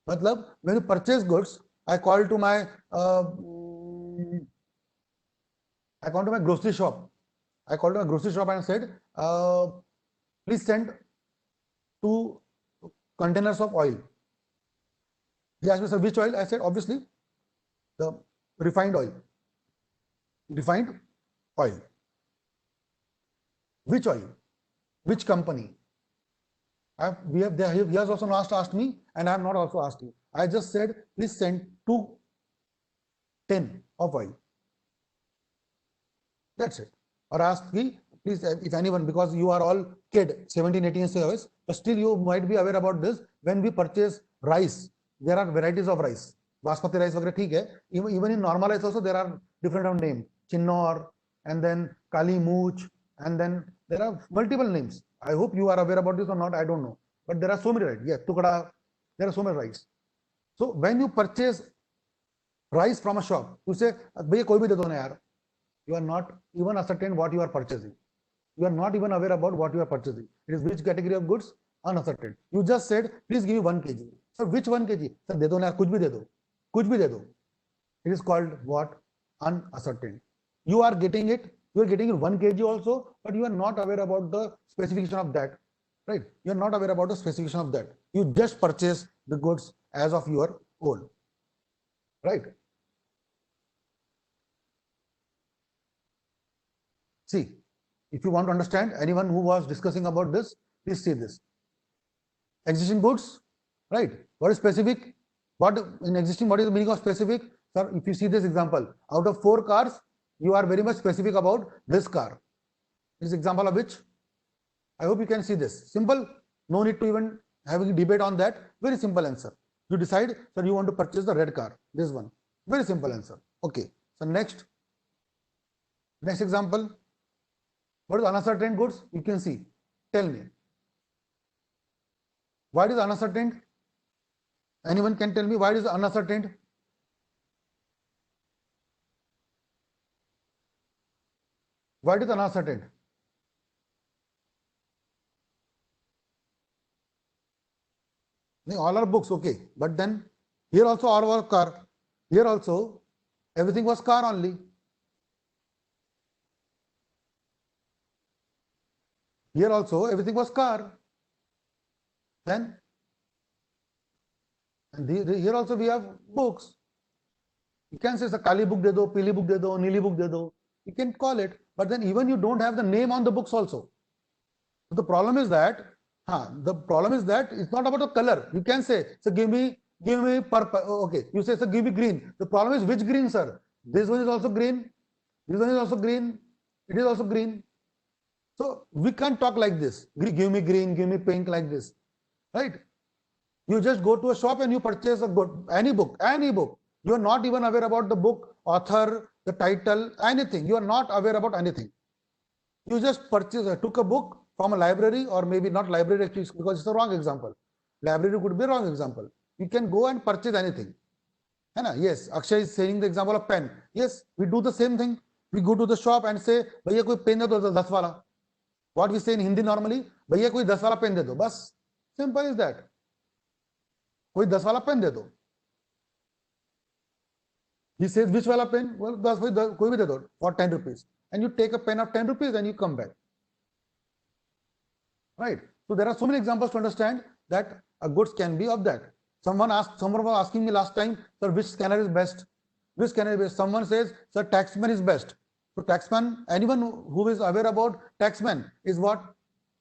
Speaker 1: Matlab, when you purchase goods, I call to my grocery shop. I called to my grocery shop and said, please send 2 containers of oil. He asked me, sir, which oil? I said, obviously, the refined oil. Refined oil. Which oil? Which company? He has also not asked me, and I have not also asked you. I just said, please send 2 tin of oil. That's it. Or ask me, please, if anyone, because you are all kid, 17, 18 years, but still you might be aware about this. When we purchase rice, there are varieties of rice. Basmati rice, even in normal rice also, there are different names. Chinnor, and then Kali Mooch, and then there are multiple names. I hope you are aware about this or not, I don't know. But there are so many rice. Yeah, Tukada, there are so many rice. So when you purchase rice from a shop, you say, bhaiya koi bhi de do na yaar. You are not even ascertain what you are purchasing. You are not even aware about what you are purchasing. It is which category of goods? Unascertain. You just said, please give me 1 kg. Sir, which 1 kg? Sir, de do na yaar, kuch bhi de do. Kuch bhi de do. It is called what? Unascertain. You are getting it. You are getting it 1 kg also, but you are not aware about the specification of that. Right? You are not aware about the specification of that. You just purchase the goods as of your own. Right? See, if you want to understand, anyone who was discussing about this, please see this. Existing goods, right? What is specific? What in existing, what is the meaning of specific? Sir, if you see this example, out of 4 cars, you are very much specific about this car. This example of which? I hope you can see this. Simple, no need to even having a debate on that. Very simple answer. You decide, sir, you want to purchase the red car. This one. Very simple answer. Okay. So next example. What is unascertained goods? You can see. Tell me. Why is unascertained? Anyone can tell me why is unascertained? Why it is unascertained? All are books, okay, but then here also all were car. Here also everything was car only. Here also everything was car. Then and here also we have books. You can say it's a Kali book de do, Pili book de do, Nili book de do. You can call it, but then even you don't have the name on the books also. So the problem is that it's not about the color. You can say, so give me purple. Okay, you say, so give me green. The problem is which green, sir? This one is also green. This one is also green. It is also green. So we can't talk like this. Give me green, give me pink, like this, right? You just go to a shop and you purchase any book. You are not even aware about the book, author, the title, anything. You are not aware about anything. You just took a book from a library, or maybe not library actually, because it's a wrong example. Library could be a wrong example. You can go and purchase anything. Yes, Akshay is saying the example of pen. Yes, we do the same thing. We go to the shop and say, भैया कोई pen दे दो 10 वाला. What we say in Hindi normally, भैया कोई 10 वाला pen दे दो. बस, simple is that. कोई 10 वाला पेन दे दो. He says, which wala pen? Well, koi bhi de do for 10 rupees. And you take a pen of 10 rupees and you come back. Right? So there are so many examples to understand that a goods can be of that. Someone was asking me last time, sir, which scanner is best? Which scanner is best? Someone says, sir, Taxman is best. So Taxman, anyone who is aware about Taxman is what?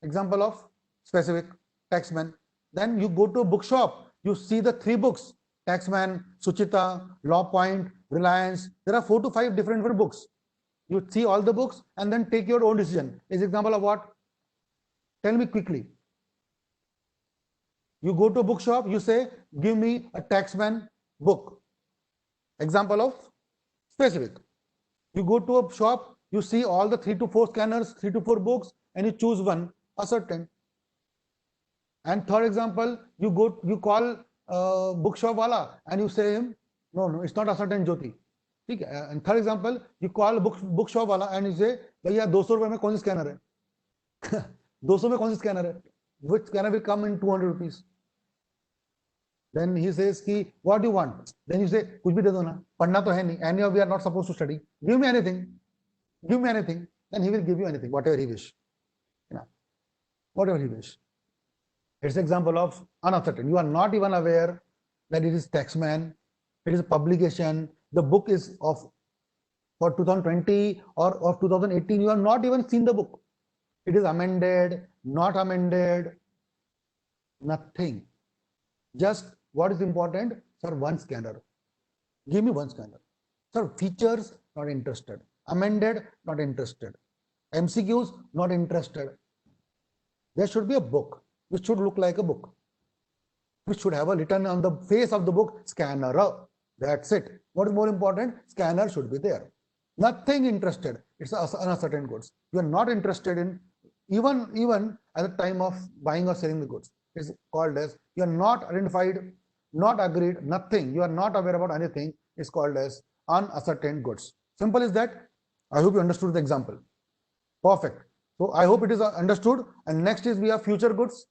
Speaker 1: Example of specific Taxman. Then you go to a bookshop, you see the 3 books, Taxman, Suchita, Law Point, Reliance. There are 4 to 5 different books. You see all the books and then take your own decision. Is example of what? Tell me quickly. You go to a bookshop, you say, give me a Taxman book. Example of specific. You go to a shop, you see all the 3 to 4 scanners, 3 to 4 books, and you choose one, ascertain. And third example, you call bookshop wala and you say him, no, it's not ascertain Jyoti. And third example, you call bookshop wala and you say, भैया 200 रुपए में कौन सी scanner है? 200 में कौन सी scanner है? Which scanner will come in 200 rupees? Then he says कि what do you want? Then you say कुछ भी दे दो ना, पढ़ना तो है नहीं, any of we are not supposed to study. Give me anything. Then he will give you anything, whatever he wish. Whatever he wish. It's an example of unascertain. You are not even aware that it is Taxman. It is a publication. The book is for 2020 or of 2018. You have not even seen the book. It is amended, not amended, nothing. Just what is important? Sir, one scanner. Give me one scanner. Sir, features, not interested. Amended, not interested. MCQs, not interested. There should be a book which should look like a book, which should have a written on the face of the book, scanner. That's it. What is more important? Scanner should be there. Nothing interested. It's unascertain goods. You are not interested in even at the time of buying or selling the goods. It's called as you are not identified, not agreed, nothing. You are not aware about anything. It's called as unascertain goods. Simple is that. I hope you understood the example. Perfect. So I hope it is understood. And next is we have future goods.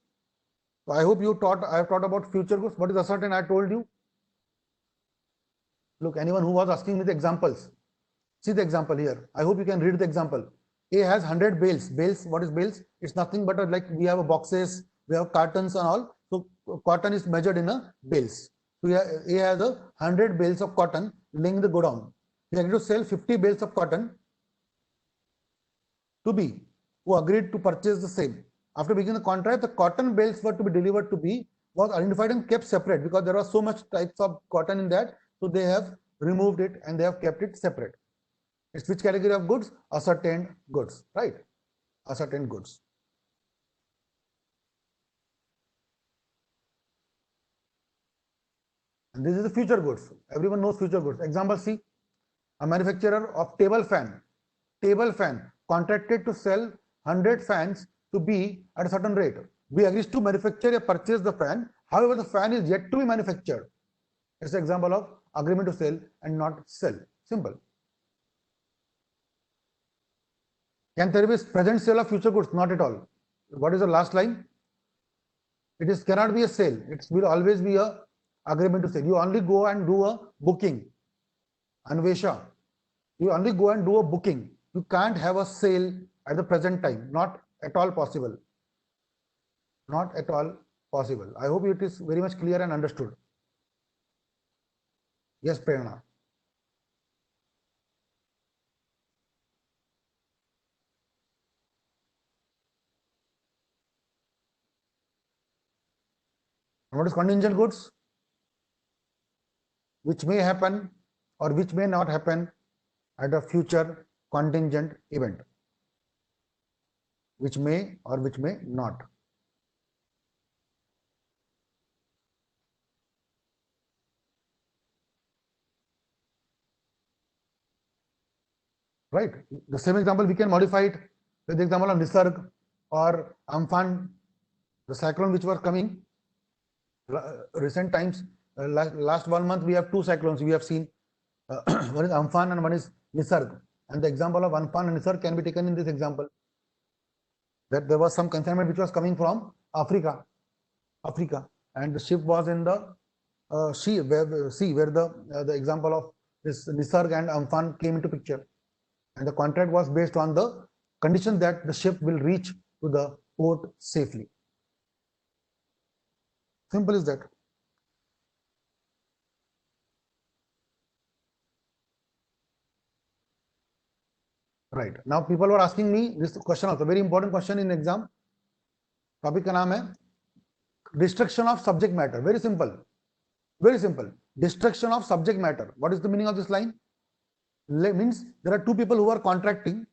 Speaker 1: So I hope I have taught about future goods. What is ascertain? I told you. Look, anyone who was asking me the examples, see the example here. I hope you can read the example. A has 100 bales. Bales, what is bales? It's nothing but like we have boxes, we have cartons and all. So cotton is measured in a bales. So A has 100 bales of cotton laying the godown. He agreed to sell 50 bales of cotton to B, who agreed to purchase the same. After beginning the contract, the cotton bales were to be delivered to B, was identified and kept separate because there was so much types of cotton in that. So they have removed it and they have kept it separate. It's which category of goods? Ascertained goods, right? Ascertained goods. And this is the future goods. Everyone knows future goods. Example C, a manufacturer of table fan contracted to sell 100 fans to B at a certain rate. B agrees to manufacture or purchase the fan. However, the fan is yet to be manufactured. It's an example of agreement to sell and not sell. Simple. Can there be present sale of future goods? Not at all. What is the last line? It is cannot be a sale. It will always be a agreement to sell. You only go and do a booking. Anvesha. You only go and do a booking. You can't have a sale at the present time. Not at all possible. Not at all possible. I hope it is very much clear and understood. Yes, Prerna. What is contingent goods? Which may happen or which may not happen at a future contingent event. Which may or which may not. Right? The same example we can modify it with the example of Nisarg or Amphan, the cyclone which were coming recent times. Last 1 month we have two cyclones we have seen. One is Amphan and one is Nisarg. And the example of Amphan and Nisarg can be taken in this example. That there was some consignment which was coming from Africa, and the ship was in the sea where the example of this Nisarg and Amphan came into picture. And the contract was based on the condition that the ship will reach to the port safely. Simple as that. Right. Now people were asking me this question also, very important question in exam. Topic का नाम है destruction of subject matter. Very simple. Very simple. Destruction of subject matter. What is the meaning of this line? Means there are two people who are contracting.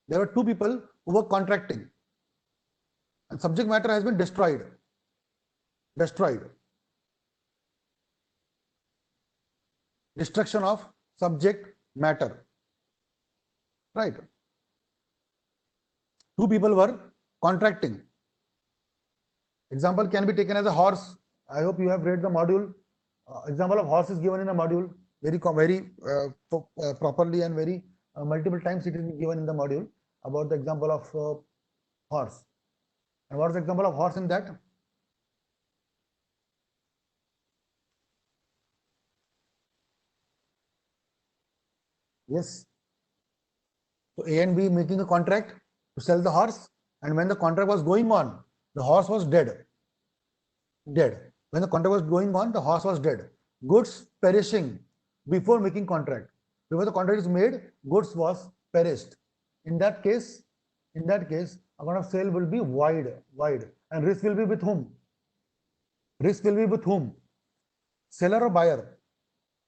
Speaker 1: There are two people who were contracting. And subject matter has been destroyed. Destroyed. Destruction of subject matter. Right. Two people were contracting. Example can be taken as a horse. I hope you have read the module. Example of horse is given in the module very properly and very multiple times it is given in the module about the example of horse. And what is the example of horse in that? Yes. So A and B making a contract to sell the horse, and when the contract was going on, the horse was dead. Dead. When the contract was going on, the horse was dead. Goods perishing before making contract. Before the contract is made, goods was perished. In that case, account of sale will be void, and risk will be with whom? Risk will be with whom? Seller or buyer?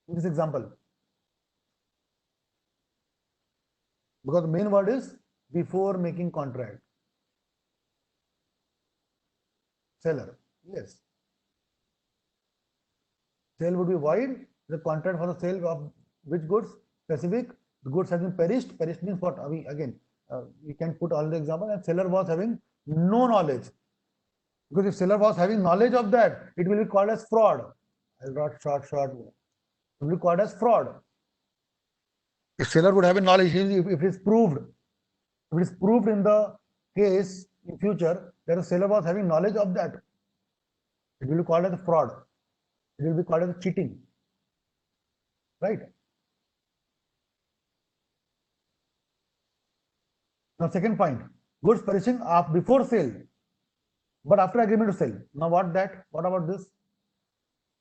Speaker 1: In this example. Because the main word is before making contract. Seller. Yes. Sale would be void. The contract for the sale of which goods? Specific. The goods has been perished. Perished means what? Again, we can put all the example. And seller was having no knowledge. Because if seller was having knowledge of that, it will be called as fraud. I'll write short. It will be called as fraud. If seller would have a knowledge, if it is proved in the case in future that the seller was having knowledge of that, it will be called as a fraud. It will be called as cheating. Right? Now, second point, goods perishing before sale, but after agreement to sell. Now, what about this?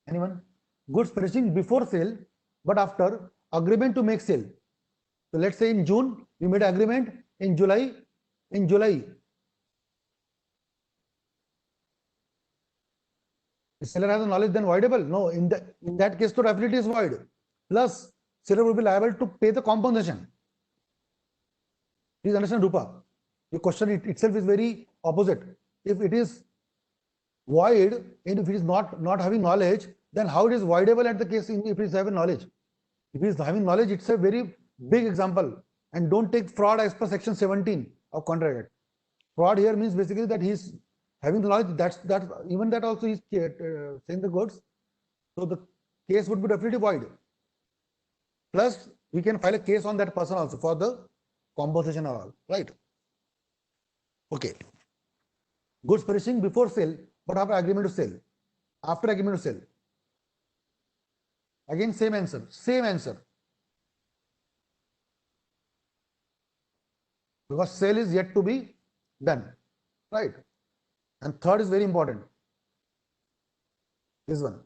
Speaker 1: Anyone? Goods perishing before sale, but after agreement to make sale. So let's say in June, we made agreement. In July, the seller has a knowledge, then voidable. No, in that case, the definitely is void. Plus, seller will be liable to pay the compensation. Please understand, Rupa. The question itself is very opposite. If it is void, and if it is not having knowledge, then how it is voidable at the case if it is having knowledge? If he is having knowledge, it's a very big example. And don't take fraud as per section 17 of Contract Act. Fraud here means basically that he is having the knowledge. That even that also is saying the goods. So the case would be definitely void. Plus, we can file a case on that person also for the compensation and all. Right? Okay. Goods perishing before sale, but after agreement to sell. After agreement to sell. Again, same answer. Same answer. Because sale is yet to be done. Right. And third is very important. This one.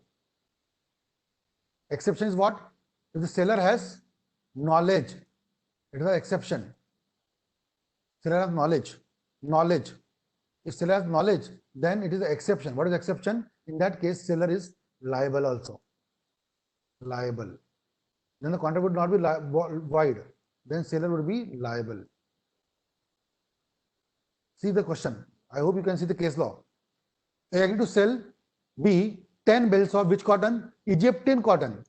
Speaker 1: Exception is what? If the seller has knowledge, it is an exception. Seller has knowledge. Knowledge. If seller has knowledge, then it is an exception. What is exception? In that case, seller is liable also. Liable. Then the contract would not be void. Then seller would be liable. See the question. I hope you can see the case law. A agreed to sell B 10 bales of which cotton? Egyptian cotton.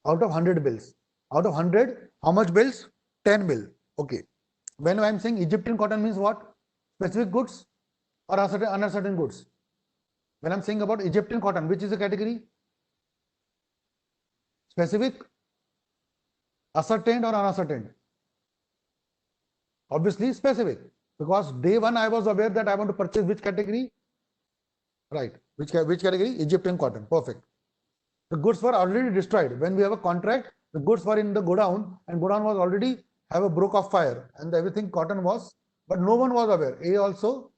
Speaker 1: Out of 100 bills. Out of 100, how much bills? 10 bill. Okay. When I am saying Egyptian cotton means what? Specific goods or uncertain goods? When I am saying about Egyptian cotton, which is the category? Specific, ascertained or unascertained? Obviously specific, because day one I was aware that I want to purchase which category? Right. Which category? Egyptian cotton. Perfect. The goods were already destroyed. When we have a contract, the goods were in the godown and godown was already have a broke of fire and everything cotton was, but no one was aware. A also,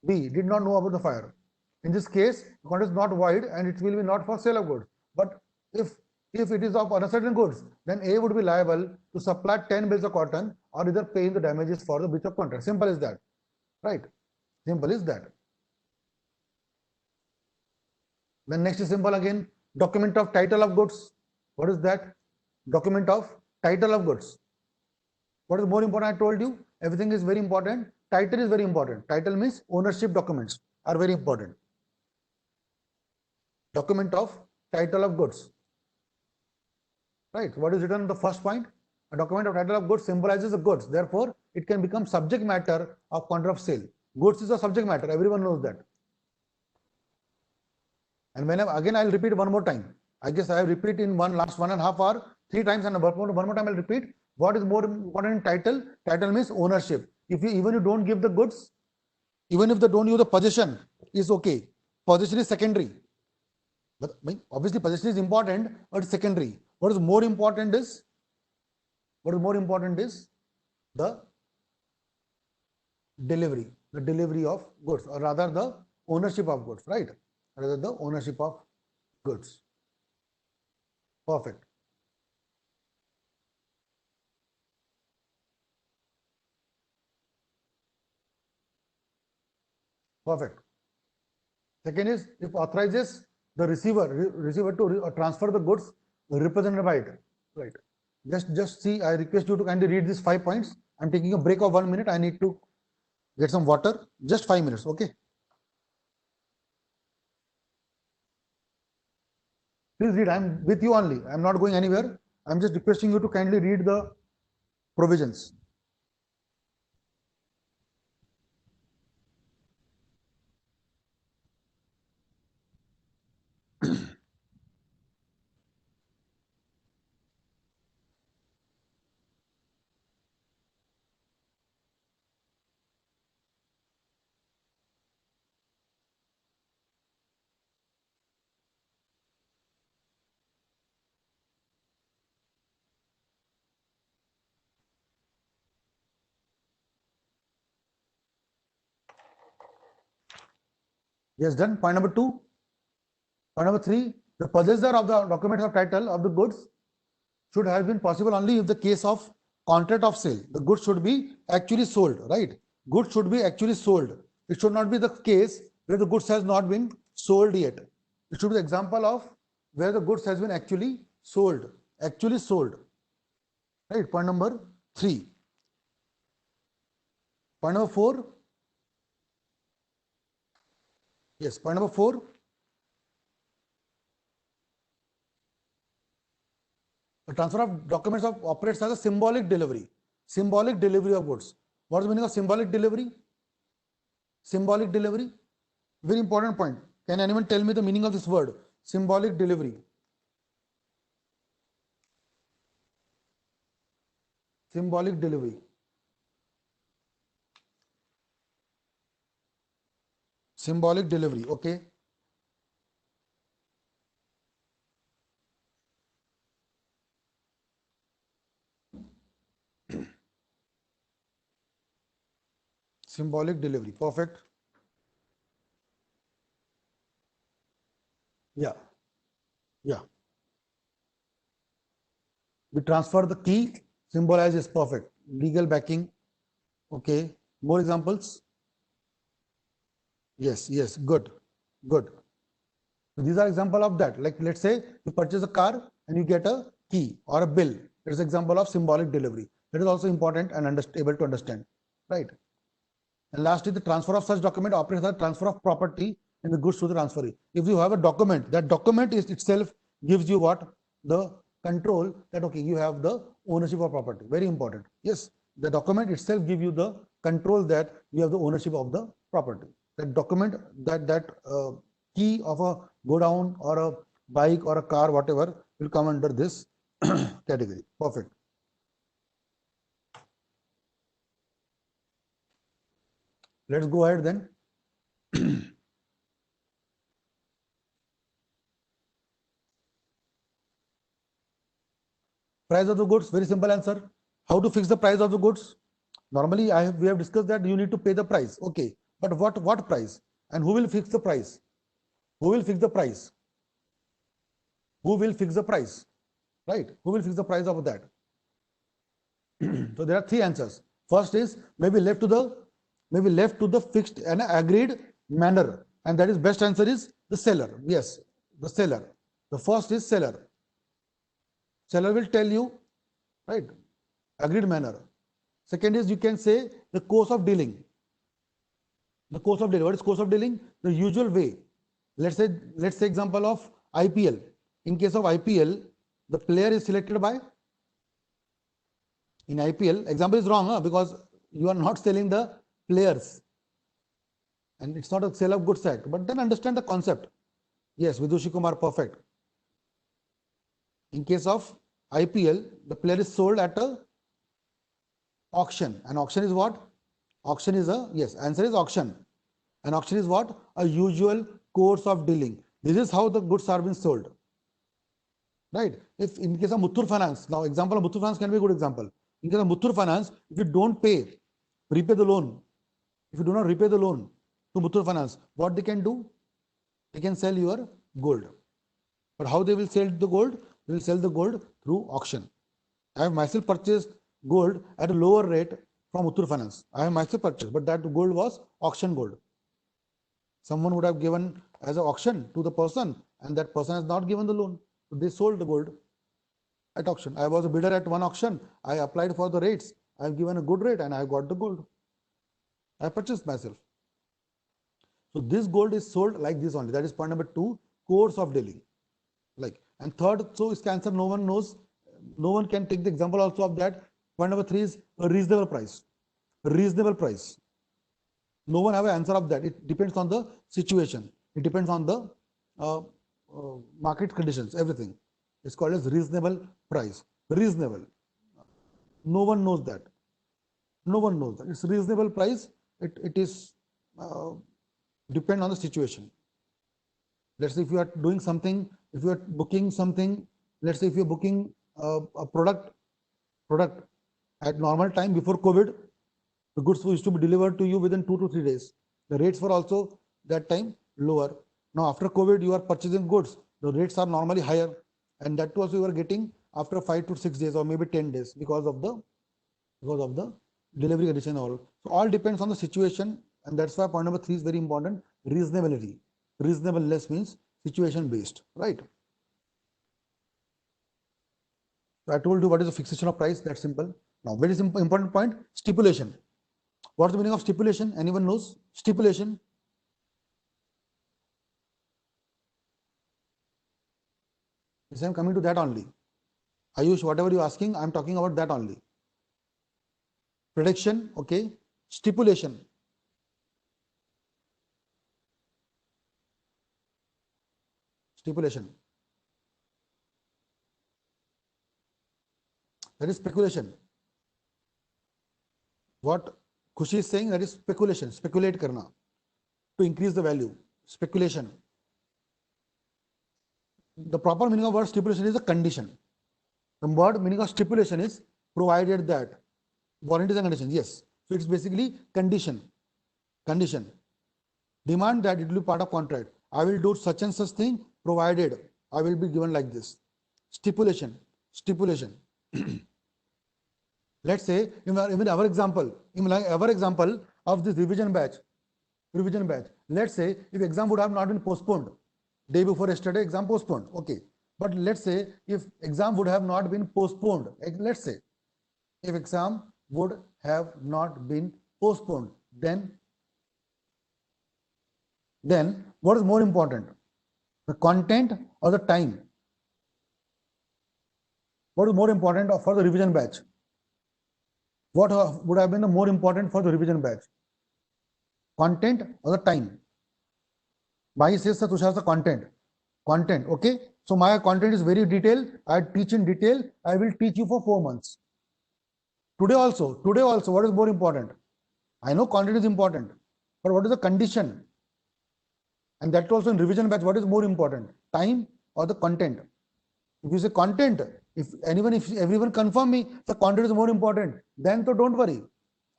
Speaker 1: B did not know about the fire. In this case, the contract is not void and it will be not for sale of goods. But if it is of uncertain goods, then A would be liable to supply 10 bales of cotton or either paying the damages for the breach of contract. Simple as that. Right. Simple is that. Then next is simple again. Document of title of goods. What is that? Document of title of goods. What is more important? I told you everything is very important. Title is very important. Title means ownership documents are very important. Document of title of goods. Right. What is written in the first point? A document of title of goods symbolizes the goods. Therefore, it can become subject matter of contract of sale. Goods is a subject matter. Everyone knows that. And when again I'll repeat one more time. I guess I have repeated in last 1.5 hour 3 times, and one more time I'll repeat. What is more important in title? Title means ownership. If you even you don't give the goods, even if they don't use the possession, is okay. Possession is secondary. But obviously possession is important, but it's secondary. What is more important is the delivery of goods, or rather the ownership of goods, right? Rather the ownership of goods. Perfect. Perfect. Second is if authorizes the receiver to transfer the goods represented by it. Right. Just see, I request you to kindly read these 5 points. I'm taking a break of 1 minute. I need to get some water. Just 5 minutes. Okay. Please read. I'm with you only. I'm not going anywhere. I'm just requesting you to kindly read the provisions. Yes, done. Point number 2. Point number 3. The possessor of the document of title of the goods should have been possible only if the case of contract of sale. The goods should be actually sold, right? Goods should be actually sold. It should not be the case where the goods has not been sold yet. It should be the example of where the goods has been actually sold. Actually sold. Right? Point number 3. Point number 4. Yes, point number 4. The transfer of documents operates as a symbolic delivery. Symbolic delivery of goods. What is the meaning of symbolic delivery? Symbolic delivery. Very important point. Can anyone tell me the meaning of this word? Symbolic delivery. Symbolic delivery. symbolic delivery. Okay, symbolic delivery, perfect. Yeah, yeah, we transfer the key, symbolize is perfect, legal backing. Okay, more examples. Yes, yes, good, good. So these are example of that. Like let's say you purchase a car and you get a key or a bill. That is example of symbolic delivery. That is also important and able to understand, right? And lastly, the transfer of such document operates as a transfer of property in the goods to the transferee. If you have a document, that document is itself gives you what? The control that okay, you have the ownership of property. Very important. Yes, the document itself gives you the control that you have the ownership of the property. That document, that key of a go down or a bike or a car, whatever, will come under this category. Perfect. Let's go ahead then. Price of the goods, very simple answer. How to fix the price of the goods? Normally, we have discussed that you need to pay the price. Okay, but what price? And who will fix the price? Who will fix the price? Who will fix the price? Right? Who will fix the price of that? So there are three answers. First is maybe left to the fixed and agreed manner, and that is best answer is the seller. Yes, the seller. The first is seller. Seller will tell you, right? Agreed manner. Second is you can say the course of dealing. The course of dealing. What is course of dealing? The usual way. Let's say example of IPL. In case of IPL, the player is selected by, in IPL, example is wrong, because you are not selling the players and it's not a sale of goods act, but then understand the concept. Yes, Vidushi Kumar, perfect. In case of IPL, the player is sold at a auction. And auction is what? Auction is a, yes, answer is auction. And auction is what? A usual course of dealing. This is how the goods are being sold. Right? If in case of Muthoot Finance, now example of Muthoot Finance can be a good example. In case of Muthoot Finance, if you don't repay the loan, if you do not repay the loan to Muthoot Finance, what they can do? They can sell your gold. But how they will sell the gold? They will sell the gold through auction. I have myself purchased gold at a lower rate from Muthoot Finance. I have myself purchased, but that gold was auction gold. Someone would have given as an auction to the person, and that person has not given the loan. So they sold the gold at auction. I was a bidder at one auction. I applied for the rates. I have given a good rate and I got the gold. I purchased myself. So this gold is sold like this only. That is point number 2, course of dealing. Like, and third, so is cancer. No one knows. No one can take the example also of that. Point number 3 is a reasonable price. Reasonable price. No one have an answer of that. It depends on the situation. It depends on the market conditions, everything. It's called as reasonable price. Reasonable. No one knows that. No one knows that. It's reasonable price. It is depend on the situation. Let's say if you are doing something, if you are booking something, let's say if you're booking a product at normal time before COVID, the goods used to be delivered to you within 2 to 3 days. The rates were also that time lower. Now after COVID, you are purchasing goods. The rates are normally higher, and that was you are getting after 5 to 6 days or maybe 10 days because of the delivery condition. All so all depends on the situation, and that's why point number 3 is very important. Reasonability. Reasonableness means situation based, right? So I told you what is the fixation of price. That's simple. Now very simple important point, stipulation. What's the meaning of stipulation? Anyone knows? Stipulation. Yes, I'm coming to that only. Ayush, whatever you're asking, I'm talking about that only. Prediction, okay. Stipulation. Stipulation. That is speculation. What Khushi is saying, that is speculation. Speculate karna. to increase the value. Speculation. The proper meaning of word stipulation is a condition. The word meaning of stipulation is provided that. Warranties and conditions. Yes. So it's basically condition. Condition. Demand that it will be part of contract. I will do such and such thing provided I will be given like this. Stipulation. Stipulation. Let's say in our example of this revision batch. Let's say if exam would have not been postponed, day before yesterday exam postponed. Okay. But let's say if exam would have not been postponed, let's say if exam would have not been postponed, then what is more important, the content or the time? What is more important for the revision batch? What would have been the more important for the revision batch? Content or the time? Bhai says the Tushar the content. Content, okay? So my content is very detailed. I teach in detail. I will teach you for 4 months. Today also, what is more important? I know content is important, but what is the condition? And that also in revision batch, what is more important? Time or the content? If you say content, if everyone confirm me the content is more important, then तो don't worry.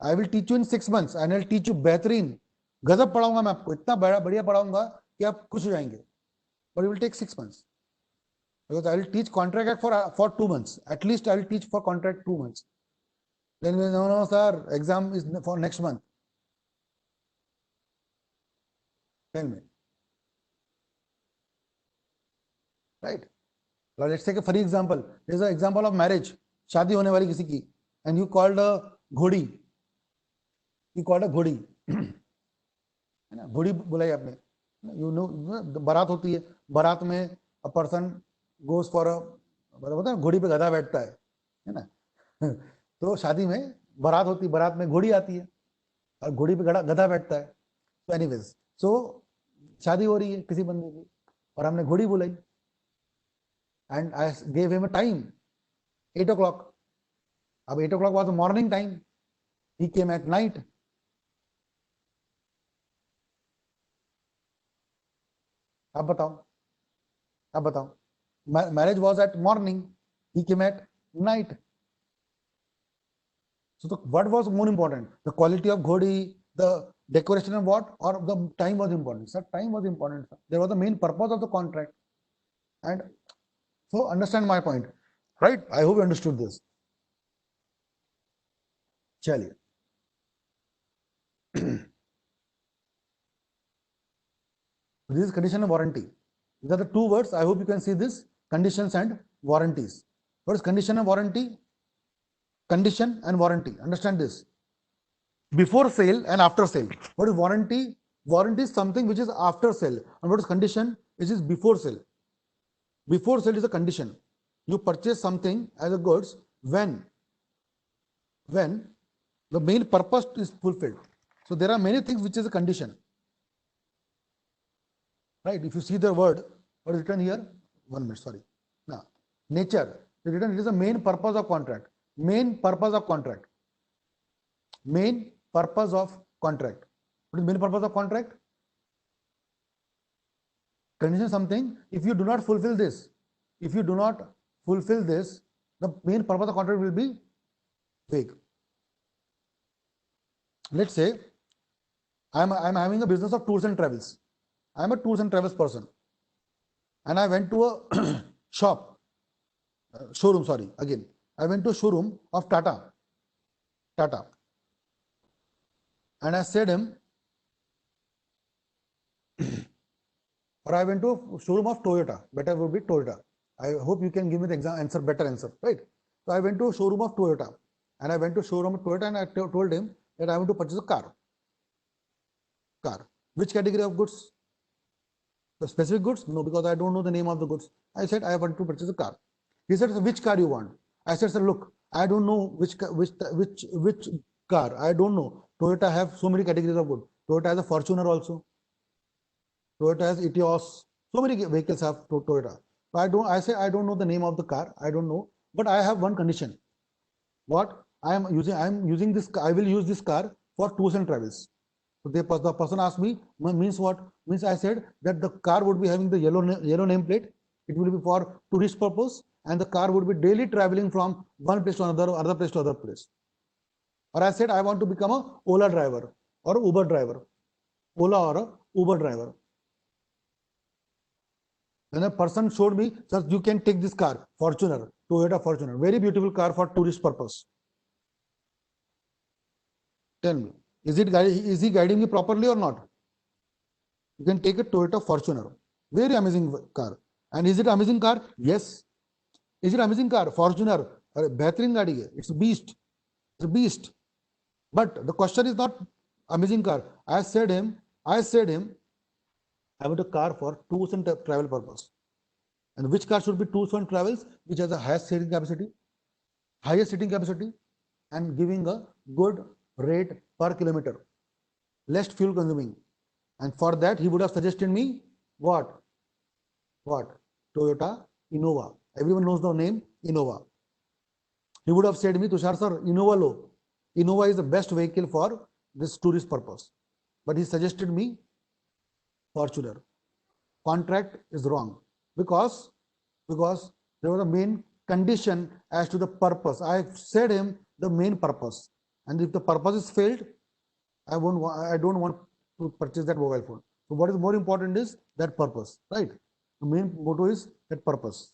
Speaker 1: I will teach you in 6 months and I'll teach you बेहतरीन गजब पढ़ाऊंगा मैं आपको, इतना बढ़िया पढ़ाऊंगा कि आप खुश हो जाएंगे. But it will take 6 months because I will teach contract act for 2 months. At least I will teach for contract 2 months. Then no sir, exam is for next month. Tell me. Right? Now let's take a funny example. There is an example of marriage. शादी होने वाली किसी की, and you called a घोड़ी. You called a घोड़ी. है ना, घोड़ी बुलाई आपने. You know, बारात होती है. बारात में a person goes for a, मतलब घोड़ी पे गधा बैठता है ना. तो शादी में बारात होती है, बारात में घोड़ी आती है और घोड़ी पे गधा बैठता है. So anyways, so शादी हो रही है किसी बंदे की और हमने घोड़ी बुलाई. And I gave him a time, 8 o'clock. Ab 8 o'clock was the morning time. He came at night. अब बताओ. Marriage was at morning. He came at night. So what was more important? The quality of ghodi, the decoration of what, or the time was important? Sir, time was important. Sir. There was the main purpose of the contract. And so understand my point, right? I hope you understood this. Chaliye. This is condition and warranty. These are the two words. I hope you can see this: conditions and warranties. What is condition and warranty? Condition and warranty. Understand this. Before sale and after sale. What is warranty? Warranty is something which is after sale. And what is condition? It is before sale. Before sale is a condition. You purchase something as a goods when the main purpose is fulfilled. So there are many things which is a condition. Right? If you see the word, what is written here? 1 minute, sorry. Now, nature. It is the main purpose of contract. Main purpose of contract. Main purpose of contract. What is main purpose of contract? Condition something. If you do not fulfill this, the main purpose of contract will be vague. Let's say I'm having a business of tours and travels. I'm a tours and travels person, and I went to a showroom. Sorry, again, I went to a showroom of Tata, and I said him, or I went to a showroom of Toyota. Better would be Toyota. I hope you can give me the better answer, right? So I went to a showroom of Toyota, and I told him that I want to purchase a car. Which category of goods? The specific goods? No, because I don't know the name of the goods. I said I want to purchase a car. He said, which car you want? I said, sir, look, I don't know which car. I don't know. Toyota have so many categories of goods. Toyota has a Fortuner also. Toyota has Etios. So many vehicles have Toyota. So I say I don't know the name of the car. I don't know. But I have one condition. What? I will use this car for tours and travels. So the person asked me, means what? Means I said that the car would be having the yellow nameplate. It will be for tourist purpose, and the car would be daily traveling from one place to another, or other place to other place. Or I said I want to become a Ola driver or Uber driver, Ola or a Uber driver. Then a person showed me, sir, you can take this car, Fortuner, Toyota Fortuner, very beautiful car for tourist purpose. Tell me, is he guiding me properly or not? You can take a Toyota Fortuner, very amazing car. And is it amazing car? Yes. Is it amazing car? Fortuner, बेहतरीन गाड़ी है. It's a beast. It's a beast. But the question is not amazing car. I said him, I want a car for tours and travel purpose. And which car should be tours and travels? Which has a highest seating capacity, and giving a good rate per kilometer, less fuel consuming. And for that, he would have suggested me what? Toyota Innova. Everyone knows the name Innova. He would have said me, Tushar sir, Innova lo. Innova is the best vehicle for this tourist purpose. But he suggested me Fortuner. Contract is wrong because there was a main condition as to the purpose. I said him the main purpose, and if the purpose is failed, I don't want to purchase that mobile phone. So what is more important is that purpose, right? The main motto is that purpose.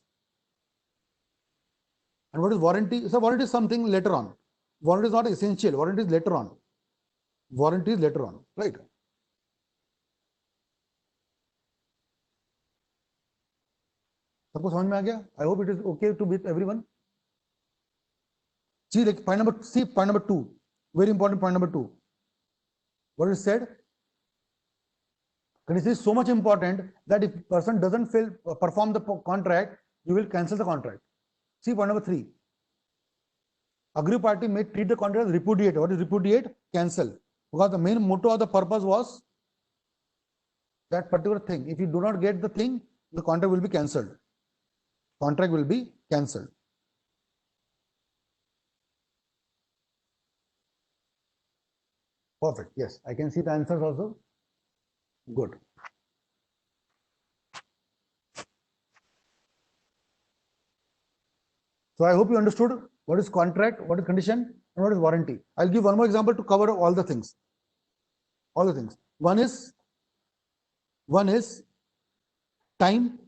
Speaker 1: And what is warranty? So warranty is something later on. Warranty is not essential. Warranty is later on. Warranty is later on, right? सबको समझ में आ गया? I hope it is okay to with everyone. See, like point number 2. Very important point number 2. What is said? Condition is so much important that if person doesn't perform the contract, you will cancel the contract. See point number 3. Agree party may treat the contract as repudiate. What is repudiate? Cancel. Because the main motto of the purpose was that particular thing. If you do not get the thing, the contract will be cancelled. Contract will be cancelled. Perfect. Yes, I can see the answers also. Good. So I hope you understood what is contract, what is condition, and what is warranty. I'll give one more example to cover all the things. All the things. One is time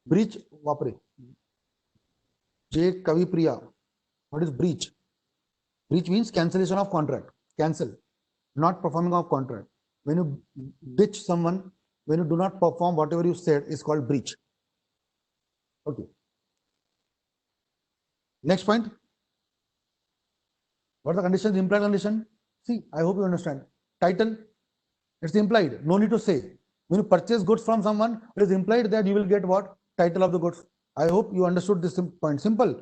Speaker 1: breach. Vapre. J. Kavi Priya. What is breach? Breach means cancellation of contract. Cancel. Not performing of contract. When you ditch someone, when you do not perform whatever you said, is called breach. Okay. Next point. What are the conditions? Implied condition. See, I hope you understand. Title. It's implied. No need to say. When you purchase goods from someone, it is implied that you will get what? Title of the goods. I hope you understood this point. Simple.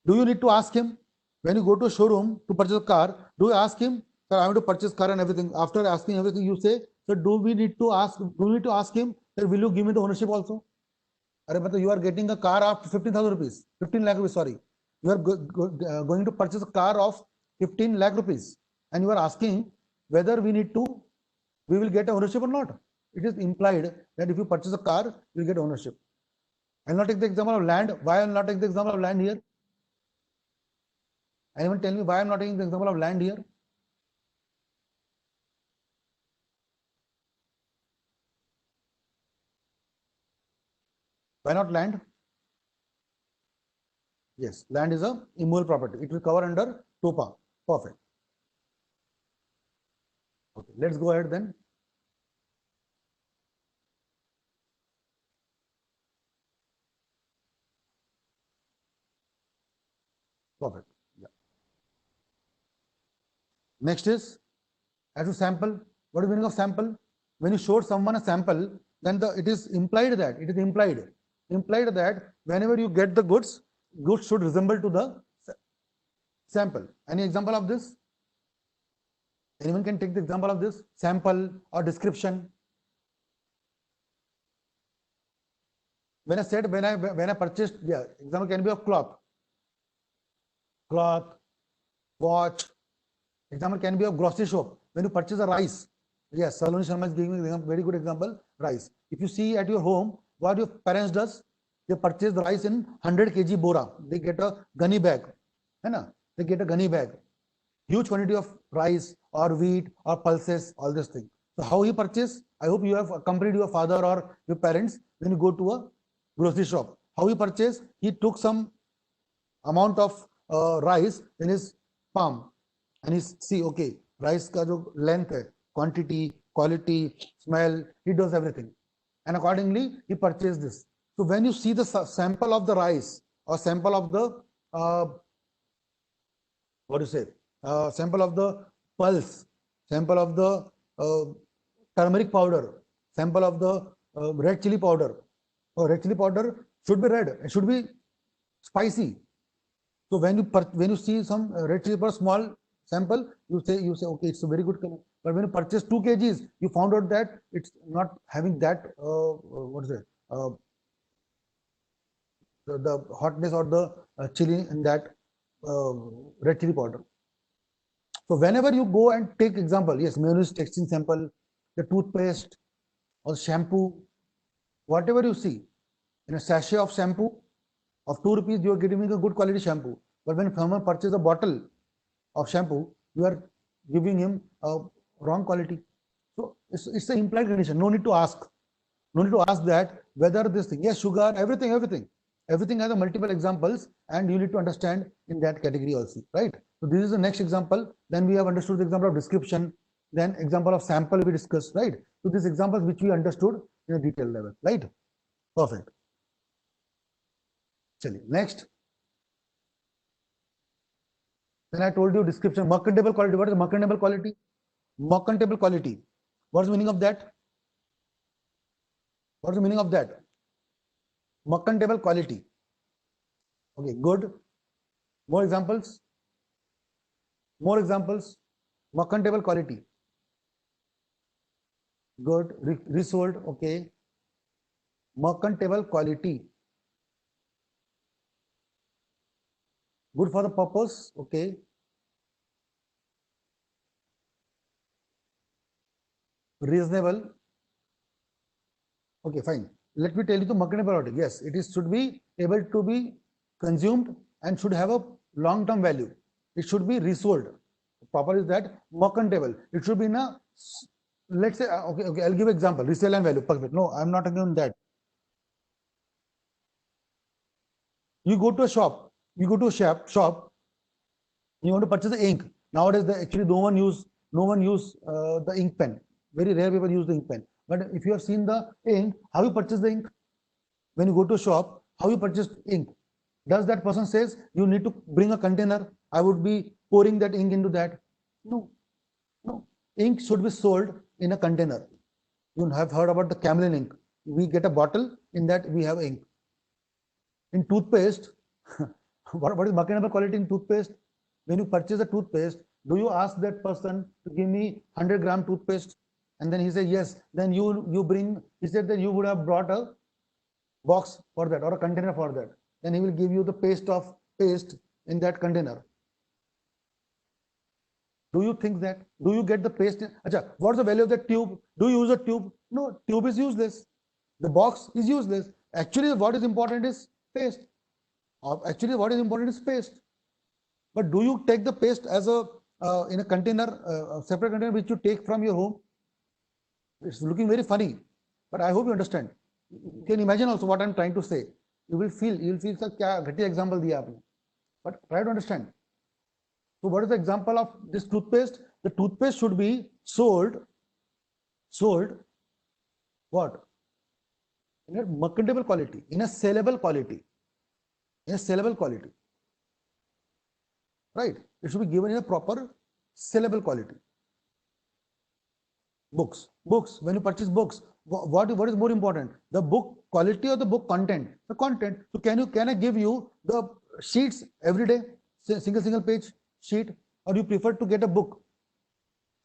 Speaker 1: Do you need to ask him? When you go to a showroom to purchase a car, do you ask him, sir, I want to purchase car and everything? After asking everything, you say, sir, do we need to ask him, sir, will you give me the ownership also? You are getting a car of 15,000 rupees, 15 lakh rupees, sorry. You are going to purchase a car of 15 lakh rupees, and you are asking whether we will get ownership or not. It is implied that if you purchase a car, you will get ownership. I will not take the example of land. Why I will not take the example of land here? Anyone tell me why I am not taking the example of land here? Why not land? Yes, land is a immovable property. It will cover under TOPA. Perfect. Okay, let's go ahead then. Perfect. Yeah. Next is as a sample. What is the meaning of sample? When you show someone a sample, then it is implied that whenever you get the goods should resemble to the sample. Any example of this? Anyone can take the example of this sample or description? When I purchased, yeah, example can be of cloth, watch. Example can be of grocery shop. when you purchase a rice, yes, Saloni Sharma is giving a very good example, rice. If you see at your home, what your parents does, they purchase the rice in 100 kg bora. They get a gunny bag, है ना? They get a gunny bag, huge quantity of rice or wheat or pulses, all this thing. So how he purchase? I hope you have accompanied your father or your parents when you go to a grocery shop. How he purchase? He took some amount of rice in his palm and he see, okay, rice का जो length है, quantity, quality, smell, he does everything, and accordingly he purchased this. So when you see the sample of the rice or sample of the what do you say, sample of the pulse, sample of the turmeric powder, sample of the red chili powder. Red chili powder should be red, it should be spicy. So when you see some red chili powder small sample, you say okay, it's a very good color. But when you purchase 2 kgs, you found out that it's not having that what is it, the hotness or the chili in that red chili powder. So whenever you go and take example, yes, mayonnaise texting sample, the toothpaste or shampoo, whatever you see in a sachet of shampoo of 2 rupees, you are getting a good quality shampoo. But when someone purchases a bottle of shampoo, you are giving him a wrong quality. So it's the implied condition. No need to ask. No need to ask that whether this thing, yes, sugar, everything has a multiple examples, and you need to understand in that category also, right? So this is the next example. Then we have understood the example of description, then example of sample we discussed, right? So these examples which we understood in a detailed level, right? Perfect. Chali, next. Then I told you description, merchantable quality. What is merchantable quality? Merchantable quality. What is the meaning of that? What is the meaning of that? Merchantable quality. Okay, good. More examples. More examples. Merchantable quality. Good. Resold. Okay. Merchantable quality. Good for the purpose. Okay. Reasonable. Okay, fine. Let me tell you the merchantable quality. Yes, it is should be able to be consumed and should have a long-term value. It should be resold. Proper is that merchantable. It should be in a, let's say, okay, I'll give example, resale and value. Perfect. No, I'm not talking on that. You go to a shop, you want to purchase the ink. Nowadays, actually no one use the ink pen. Very rare people use the ink pen. But if you have seen the ink, how you purchase the ink? When you go to a shop, how you purchase ink? Does that person says you need to bring a container? I would be pouring that ink into that. No, no. Ink should be sold in a container. You have heard about the Camlin ink. We get a bottle, in that we have ink. In toothpaste, what is merchantable quality in toothpaste? When you purchase a toothpaste, do you ask that person to give me 100-gram toothpaste? And then he says yes. Then you bring. He said that you would have brought a box for that or a container for that. Then he will give you the paste in that container. Do you think that? Do you get the paste? Achha, what's the value of the tube? Do you use a tube? No, tube is useless. The box is useless. Actually, what is important is paste. Actually, what is important is paste. But do you take the paste as a in a container, a separate container which you take from your home? It's looking very funny, but I hope you understand. You can imagine also what I'm trying to say. You'll feel sir, kya ghati example diya aapne. But try to understand. So what is the example of this toothpaste? The toothpaste should be sold what? In a merchantable quality, in a sellable quality. Right? It should be given in a proper sellable quality. Books. When you purchase books, what is more important? The book quality or the book content? The content. So can I give you the sheets every day, single page sheet, or you prefer to get a book?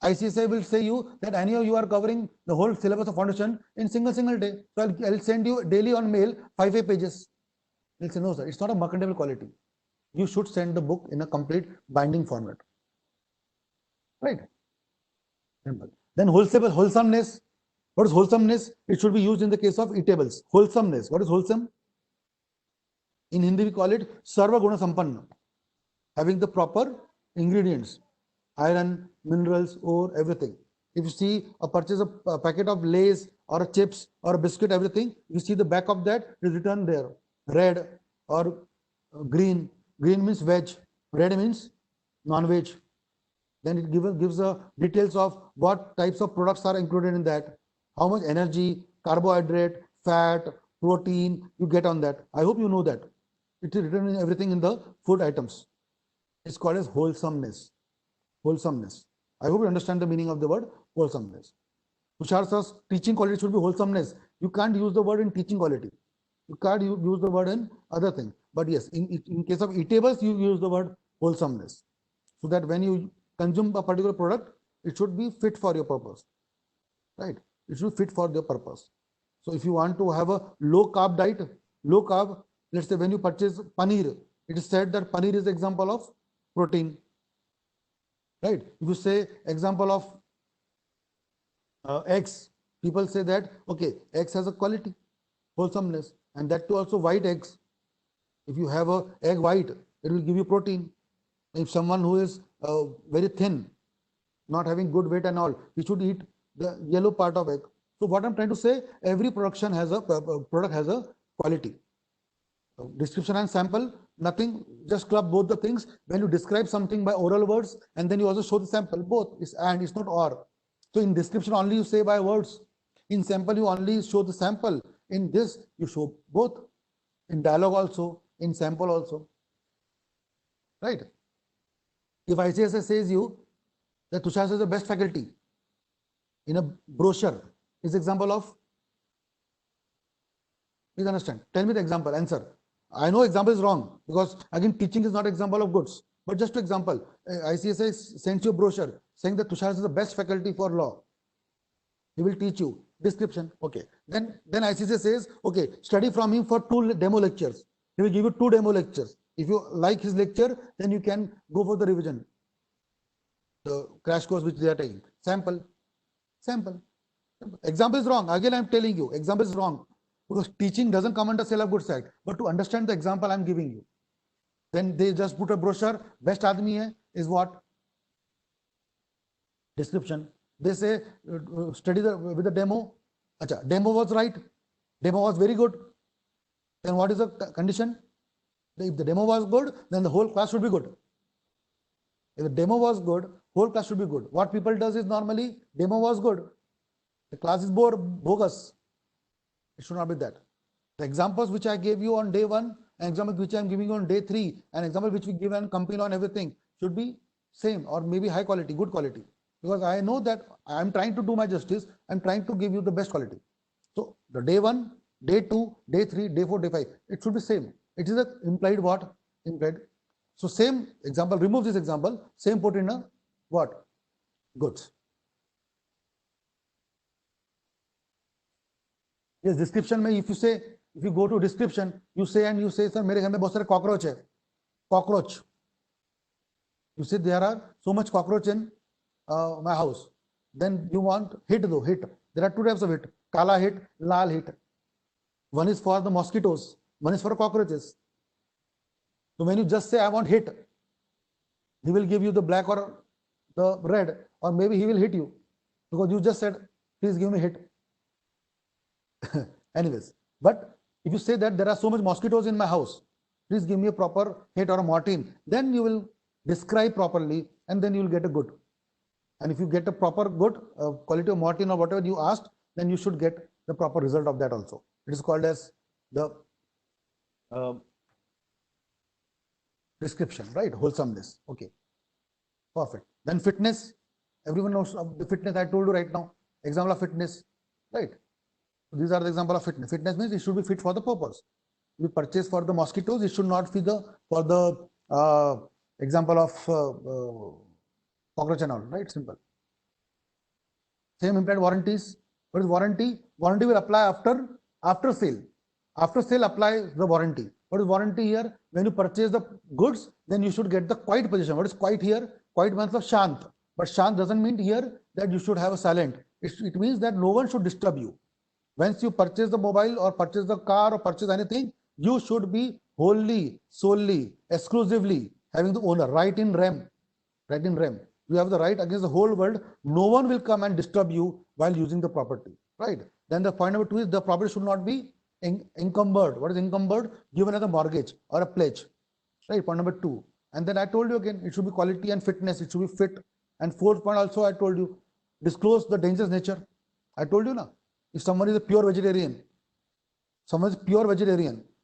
Speaker 1: ICSI will say you that anyhow you are covering the whole syllabus of foundation in single day. So I'll send you daily on mail 5 pages. They'll say no sir, it's not a merchantable quality. You should send the book in a complete binding format. Right? Simple. Then wholesomeness. What is wholesomeness? It should be used in the case of eatables. Wholesomeness. What is wholesome? In Hindi we call it sarva guna sampanna, having the proper ingredients, iron, minerals, ore, everything. If you see a purchase a packet of Lays or a chips or a biscuit, everything, you see the back of that is written there, red or green. Green means veg, red means non-veg. Then it gives details of what types of products are included in that, how much energy, carbohydrate, fat, protein you get on that. I hope you know that. It is written in everything in the food items. It's called as wholesomeness. Wholesomeness. I hope you understand the meaning of the word wholesomeness. Tushar says teaching quality should be wholesomeness. You can't use the word in teaching quality. You can't use the word in other thing. But yes, in case of eatables, you use the word wholesomeness. So that when you consume a particular product, it should be fit for your purpose. Right? It should fit for the purpose. So if you want to have a low carb diet, low carb, let's say when you purchase paneer, it is said that paneer is example of protein. Right? If you say example of eggs, people say that, okay, eggs has a quality, wholesomeness, and that too also white eggs. If you have a egg white, it will give you protein. If someone who is very thin, not having good weight and all, he should eat the yellow part of egg. So what I'm trying to say, every production has a product has a quality. Description and sample, nothing, just club both the things. When you describe something by oral words and then you also show the sample, both is and, it's not or. So in description only you say by words, in sample you only show the sample, in this you show both, in dialogue also, in sample also, right? If ICSI says you that Tushar is the best faculty in a brochure, is example of, please understand, tell me the example, answer. I know example is wrong because again teaching is not example of goods, but just to example, ICSI sends you a brochure saying that Tushar is the best faculty for law. He will teach you. Description, okay. Then ICSI says, okay, study from him for 2 demo lectures. He will give you 2 demo lectures. If you like his lecture, then you can go for the revision, the crash course which they are taking. Sample. Example is wrong. Again, I am telling you, example is wrong. Because teaching doesn't come under sale of goods act, but to understand the example I am giving you. Then they just put a brochure, best aadmi hai, is what? Description. They say, study with the demo. Achha, demo was right. Demo was very good. Then what is the condition? If the demo was good, then the whole class should be good. If the demo was good, whole class should be good. What people does is normally, demo was good. The class is bogus. It should not be that. The examples which I gave you on day 1, and examples which I am giving you on day 3, and example which we give and compile on everything should be same or maybe high quality, good quality. Because I know that I am trying to do my justice. I am trying to give you the best quality. So the day 1, day 2, day 3, day 4, day 5, it should be same. It is a implied what? Implied. So same example, remove this example, same put in a what? Goods. Yes, description mein if you go to description, you say sir mere ghar mein bahut sare cockroach hai. Cockroach. You say there are so much cockroach in my house. Then you want hit though, hit. There are 2 types of hit. Kala hit, lal hit. One is for the mosquitoes, one is for cockroaches. So when you just say I want hit, he will give you the black or the red, or maybe he will hit you because you just said please give me hit. Anyways, but if you say that there are so much mosquitoes in my house, please give me a proper hit or a Mortein, then you will describe properly and then you will get a good. And if you get a proper good quality of Mortein or whatever you asked, then you should get the proper result of that also. It is called as the description, right? Wholesomeness. Okay, perfect. Then fitness. Everyone knows of the fitness I told you right now. Example of fitness, right? These are the example of fitness. Fitness means it should be fit for the purpose. You purchase for the mosquitoes, it should not be for the example of cockroach and all, right? Simple. Same implied warranties. What is warranty? Warranty will apply after sale. After sale, apply the warranty. What is warranty here? When you purchase the goods, then you should get the quiet position. What is quiet here? Quiet means of shant. But shant doesn't mean here that you should have a silent. It means that no one should disturb you. Once you purchase the mobile or purchase the car or purchase anything, you should be wholly, solely, exclusively having the owner, right in REM. Right in REM. You have the right against the whole world. No one will come and disturb you while using the property. Right. Then the point number 2 is the property should not be encumbered. What is encumbered? Given as a mortgage or a pledge. Right. Point number 2. And then I told you again, it should be quality and fitness. It should be fit. And fourth point also I told you, disclose the dangerous nature. I told you now. If someone is a pure vegetarian,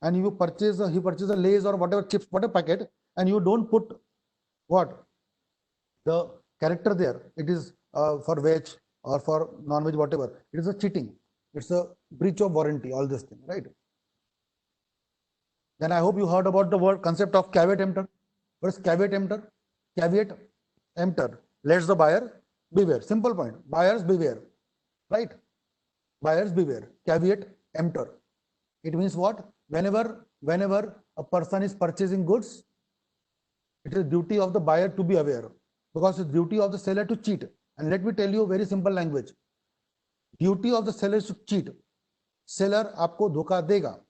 Speaker 1: and you purchase a Lay's or whatever chips, whatever packet, and you don't put what the character there, it is for veg or for non-veg, whatever. It is a cheating. It's a breach of warranty. All this thing, right? Then I hope you heard about the word concept of caveat emptor. What is caveat emptor? Caveat emptor. Lets the buyer beware. Simple point. Buyers beware. Right? Buyers beware. Caveat emptor. It means what? Whenever a person is purchasing goods, it is duty of the buyer to be aware, because it's duty of the seller to cheat. And let me tell you very simple language. Duty of the seller is to cheat. Seller आपको धोखा देगा.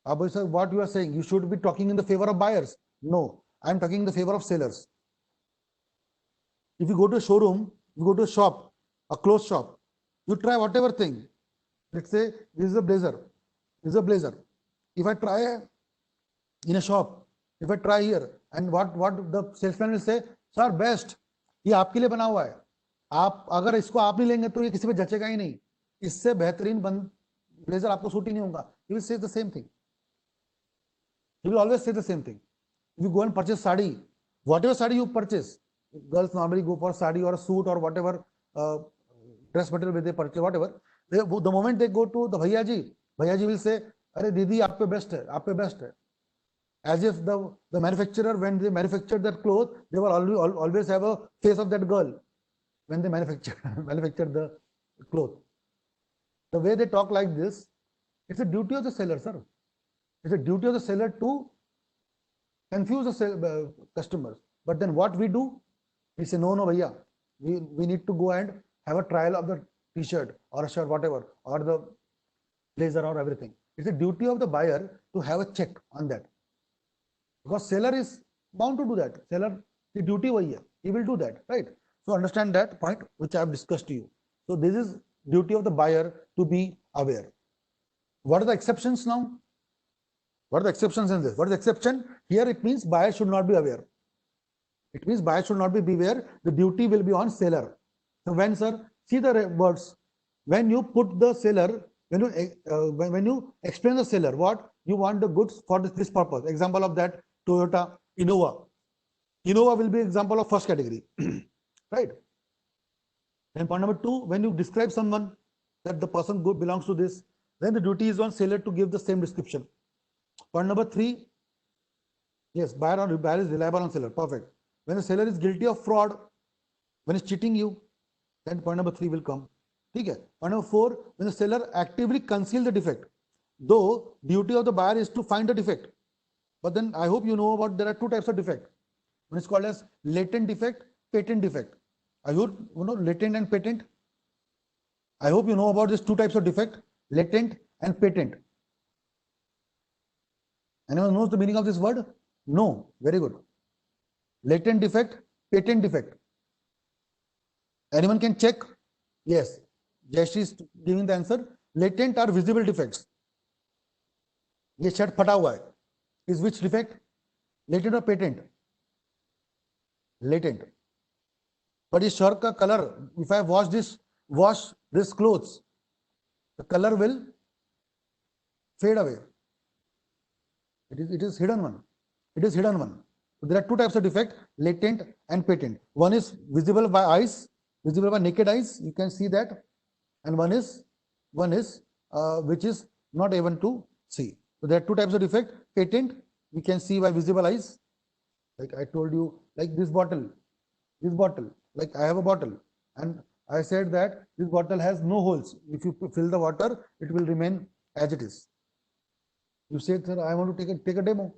Speaker 1: Abu sir, what you are saying? You should be talking in the favor of buyers. No, I am talking in the favor of sellers. If you go to a showroom, you go to a shop, a clothes shop, you try whatever thing. Let's say this is a blazer. This is a blazer. If I try in a shop, if I try here, and what the salesman will say, sir, best. ये आपके लिए बना हुआ है. आप अगर इसको आप नहीं लेंगे तो ये किसी पे जचेगा ही नहीं. इससे बेहतरीन ब्लेजर आपको सूट ही नहीं होगा. He will say the same thing. He will always say the same thing. If you go and purchase sari, whatever sari you purchase, girls normally go for sari or a suit or whatever dress material they purchase, whatever. The moment they go to the bhaiya ji will say, "Arey didi, aap pe best hai, aap pe best hai." As if the manufacturer, when they manufactured that cloth, they will always have a face of that girl when they manufacture the cloth. The way they talk like this, it's a duty of the seller, sir. It's a duty of the seller to confuse the customers. But then what we do? We say, no, bhaiya. We need to go and have a trial of the t-shirt or a shirt, whatever, or the blazer or everything. It's a duty of the buyer to have a check on that. Because seller is bound to do that. Seller, the duty wahi hai. He will do that, right? So understand that point which I have discussed to you. So this is duty of the buyer to be aware. What are the exceptions now? What are the exceptions in this? What is the exception? Here it means buyer should not be aware. It means buyer should not be beware. The duty will be on seller. So when, sir, see the words. When you put the seller, when you explain the seller what you want the goods for this purpose. Example of that, Toyota Innova. Innova will be example of first category, right? Then point number 2, when you describe someone that the person belongs to this, then the duty is on seller to give the same description. Point number 3, yes, buyer is reliable on seller. Perfect. When the seller is guilty of fraud, when he's cheating you, then point number 3 will come. Okay. Point number 4, when the seller actively conceal the defect, though duty of the buyer is to find the defect. But then I hope you know about there are 2 types of defect. One is called as latent defect, patent defect. I hope you know latent and patent. I hope you know about these 2 types of defect, latent and patent. Anyone knows the meaning of this word? No. Very good. Latent defect, patent defect. Anyone can check? Yes. Jayesh is giving the answer. Latent are visible defects. ये shirt फटा हुआ है. Is which defect? Latent or patent? Latent. But this shirt का color, if I wash this clothes, the color will fade away. It is hidden one. It is hidden one. So there are 2 types of defect, latent and patent. One is visible by eyes, visible by naked eyes. You can see that, and one is which is not able to see. So there are 2 types of defect. Patent we can see by visible eyes. Like I told you, like this bottle. Like I have a bottle, and I said that this bottle has no holes. If you fill the water, it will remain as it is. You said, sir, I want to take a demo,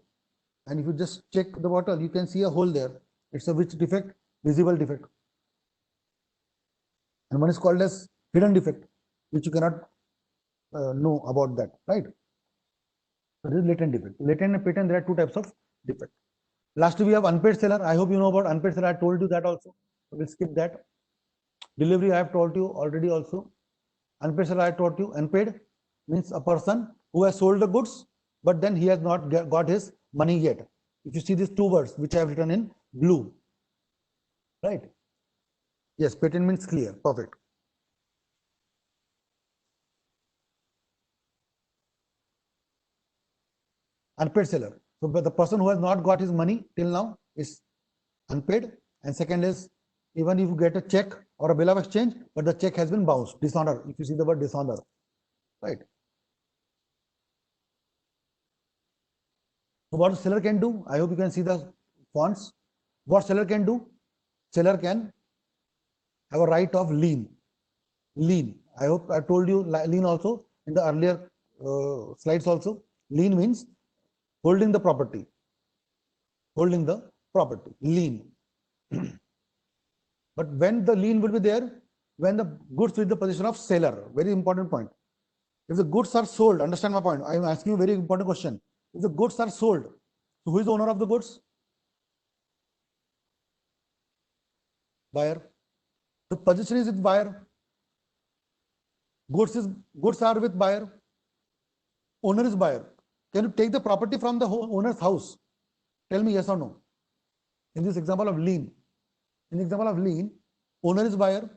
Speaker 1: and if you just check the bottle, you can see a hole there. It's a which defect? Visible defect. and one is called as hidden defect, which you cannot know about that, right? So this is latent defect. Latent and patent, there are two types of defect. Lastly, we have unpaid seller. I hope you know about unpaid seller. I told you that also. So we'll skip that. Delivery, I have told you already also. Unpaid seller, I told you. Unpaid means a person who has sold the goods, but then he has not got his money yet. If you see these two words, which I have written in blue, right? Yes, patent means clear. Perfect. Unpaid seller. So the person who has not got his money till now is unpaid. And second is, even if you get a check or a bill of exchange, but the check has been bounced, dishonor. If you see the word dishonor, right? So what the seller can do? I hope you can see the fonts. What seller can do? Seller can have a right of lien. Lien. I hope I told you lien also in the earlier slides also. Lien means holding the property. Holding the property. Lien. But when the lien will be there, when the goods with the position of seller. Very important point. If the goods are sold, understand my point. I am asking you a very important question. If the goods are sold, so who is the owner of the goods? Buyer. The position is with buyer. Goods are with buyer. Owner is buyer. Can you take the property from the owner's house? Tell me yes or no. In this example of lien, owner is buyer,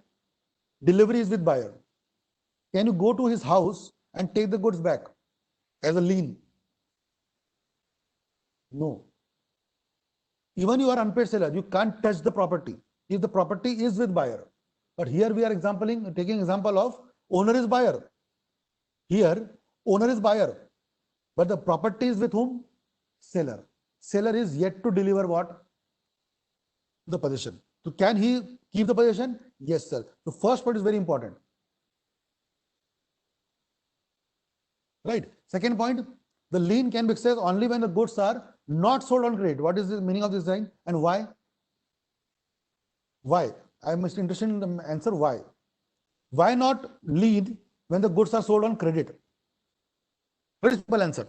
Speaker 1: delivery is with buyer. Can you go to his house and take the goods back as a lien? No. Even you are unpaid seller, you can't touch the property if the property is with buyer. But here we are taking example of owner is buyer. Here owner is buyer, but the property is with whom? Seller. Seller is yet to deliver what? The possession. So can he keep the possession? Yes, sir. The first point is very important. Right. Second point, the lien can be exercised only when the goods are not sold on credit. What is the meaning of this line and why? Why? I am interested in the answer why. Why not lien when the goods are sold on credit? Very simple answer.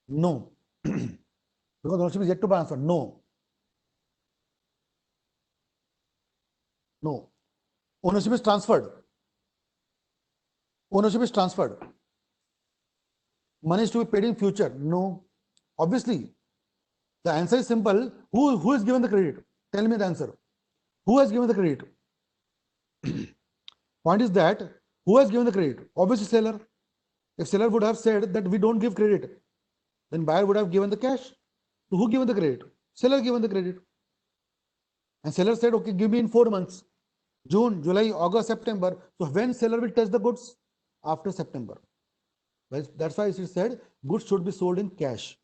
Speaker 1: No. Because ownership is yet to be answered. No. No. Ownership is transferred. Ownership is transferred. Money is to be paid in future. No. Obviously, the answer is simple. Who is given the credit? Tell me the answer. Who has given the credit? Point is that who has given the credit? Obviously, seller. If seller would have said that we don't give credit, then buyer would have given the cash. So who given the credit? Seller given the credit. And seller said, okay, give me in 4 months. June, July, August, September. So when seller will touch the goods? After September. That's why it said goods should be sold in cash.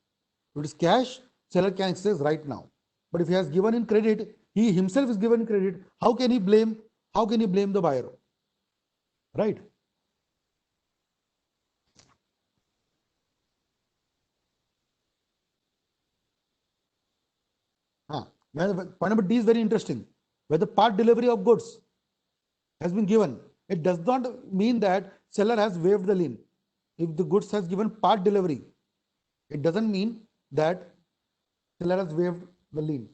Speaker 1: If it is cash, seller can exercise right now. But if he has given in credit, he himself is given credit, how can he blame the buyer? Right? Point number D is very interesting. Where the part delivery of goods has been given, it does not mean that seller has waived the lien. If the goods has given part delivery, it doesn't mean that seller has waived the lien.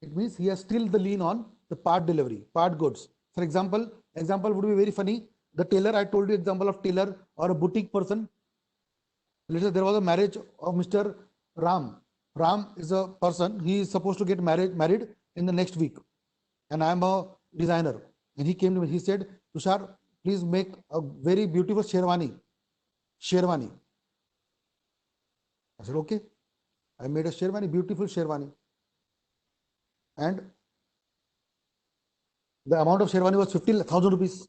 Speaker 1: It means he has still the lien on the part delivery, part goods. For example would be very funny. The tailor, I told you example of tailor or a boutique person. Let's say there was a marriage of Mr. Ram. Ram is a person, he is supposed to get married in the next week. And I am a designer. And he came to me, he said, Tushar, please make a very beautiful sherwani. I said, okay. I made a sherwani, beautiful sherwani. And the amount of sherwani was 50,000 rupees.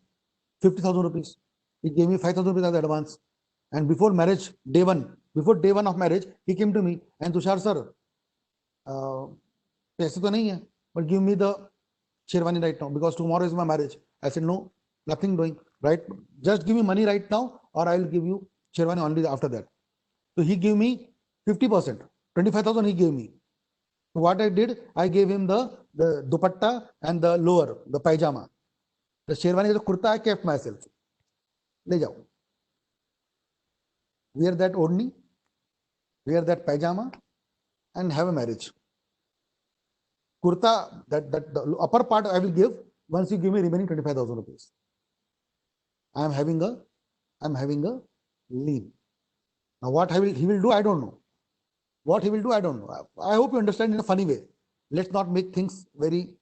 Speaker 1: 50,000 rupees. He gave me 5,000 rupees as advance. And before marriage, day one of marriage, he came to me and Tushar sir, paise to nahi hai, but give me the sherwani right now because tomorrow is my marriage. I said, no, nothing doing. right? Just give me money right now, or I will give you Sherwani only after that. So he gave me 50%, 25,000 he gave me. So what I did, I gave him the dupatta and the lower, the pajama. The Sherwani, the kurta, I kept myself. Le jao. Wear that odni, wear that pajama, and have a marriage. Kurta, that the upper part I will give once you give me remaining 25,000 rupees. I am having a lien. Now what he will do, I don't know. What he will do, I don't know. I hope you understand in a funny way. Let's not make things very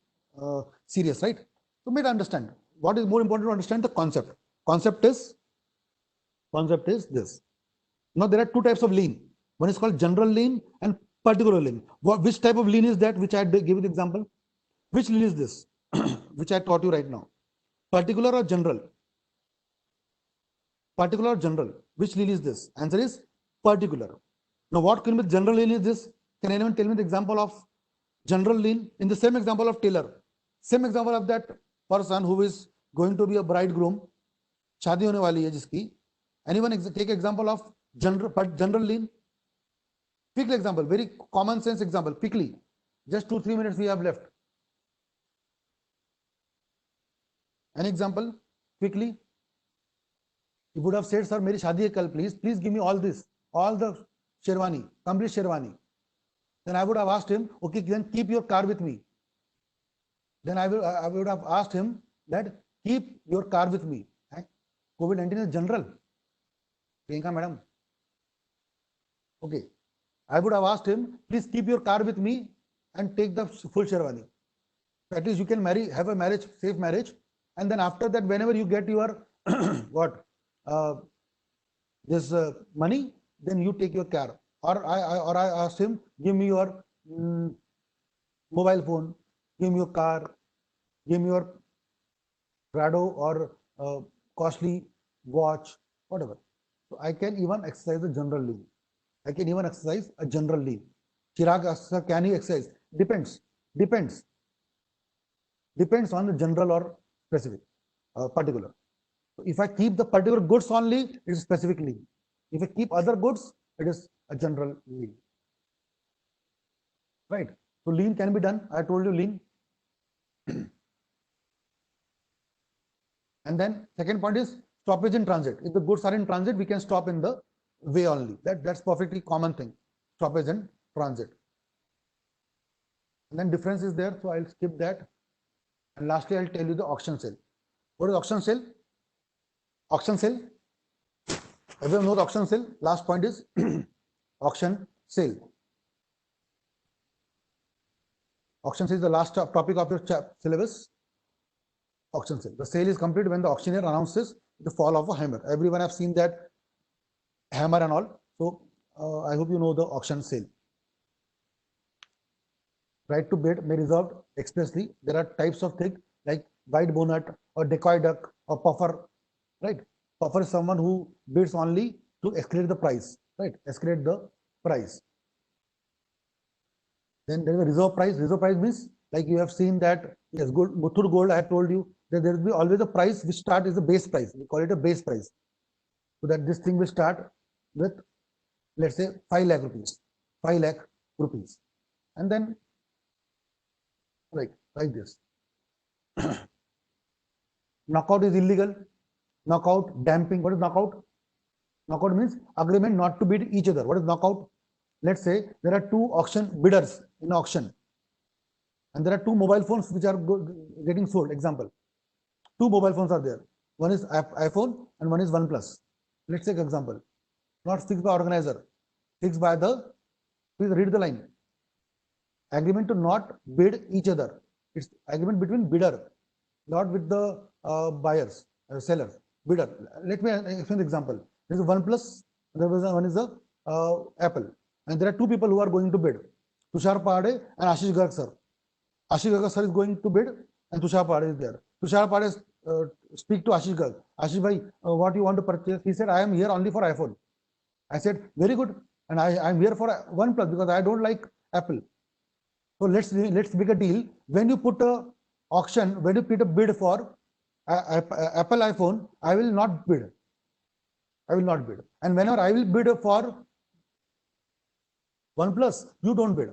Speaker 1: serious, right? So make understand. What is more important to understand the concept. Concept is this. Now there are two types of lien. One is called general lien and particular lien. Which type of lien is that? Which I give you the example. Which lien is this? Which I taught you right now. Particular or general? Particular or general? Which lien is this? Answer is particular. Now what can be general lien is this? Can anyone tell me the example of general lien? In the same example of tailor, same example of that person who is going to be a bridegroom, शादी होने वाली है जिसकी. Anyone take example of general lien? Quick example, very common sense example, quickly. Just 2-3 minutes we have left. An example, quickly. He would have said, sir, मेरी शादी है कल, please give me all this, all the Sherwani, complete Sherwani. Then I would have asked him, okay, then keep your car with me. Then I would have asked him that keep your car with me. COVID-19 is general. Priyanka madam. Okay. I would have asked him, please keep your car with me and take the full Sherwani. At least you can marry, have a marriage, safe marriage. And then after that, whenever you get your what this money, then you take your car. Or I asked him, give me your mobile phone, give me your car, give me your Prado or costly watch, whatever. So I can even exercise a general lien. I can even exercise a general lien. Chirag, sir, can he exercise? Depends on the general or specific, particular. So if I keep the particular goods only, it is specific lien. If I keep other goods, it is a general lien. Right? So lien can be done. I told you lien. And then second point is stoppage in transit. If the goods are in transit, we can stop in the way only. That's perfectly common thing. Stoppage in transit. And then difference is there, so I'll skip that. And lastly, I'll tell you the auction sale. What is auction sale? Auction sale. Everyone knows auction sale. Last point is auction sale. Auction sale is the last topic of your syllabus. Auction sale. The sale is complete when the auctioneer announces the fall of a hammer. Everyone have seen that hammer and all. So I hope you know the auction sale. Right to bid may reserved expressly. There are types of things like white bonnet or decoy duck or puffer. Right? Puffer is someone who bids only to escalate the price. Right? Escalate the price. Then there is a reserve price. Reserve price means, like you have seen that, yes, gold, Muthoot Gold, I have told you that there will be always a price which start is a base price. We call it a base price. So that this thing will start with, let's say, 5 lakh rupees. 5 lakh rupees. And then like this. Knockout is illegal. Knockout, damping. What is knockout? Knockout means agreement not to bid each other. What is knockout? Let's say there are 2 auction bidders in auction, and there are 2 mobile phones which are getting sold. Example, 2 mobile phones are there. One is iPhone and one is OnePlus. Let's take example. Not fixed by organizer, fixed by the. Please read the line. Agreement to not bid each other. It's agreement between bidder, not with the buyers, sellers. Bidder. Let me explain the example. There is a OnePlus. One is a Apple, and there are 2 people who are going to bid. Tushar Pade and Ashish Garg sir. Ashish Garg sir is going to bid, and Tushar Pade is there. Tushar Pade speak to Ashish Garg. Ashish bhai, what you want to purchase? He said, I am here only for iPhone. I said, very good, and I am here for OnePlus because I don't like Apple. So let's make a deal. When you put a auction, when you put a bid for Apple iPhone, I will not bid. I will not bid. And whenever I will bid for OnePlus, you don't bid.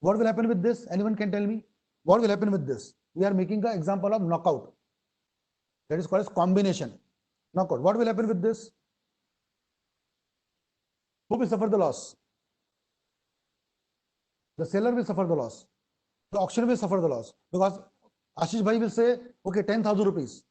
Speaker 1: What will happen with this? Anyone can tell me? What will happen with this? We are making an example of knockout. That is called as combination. Knockout. What will happen with this? Who will suffer the loss? The seller will suffer the loss. The auctioneer will suffer the loss, because Ashish Bhai will say, okay, 10,000 rupees.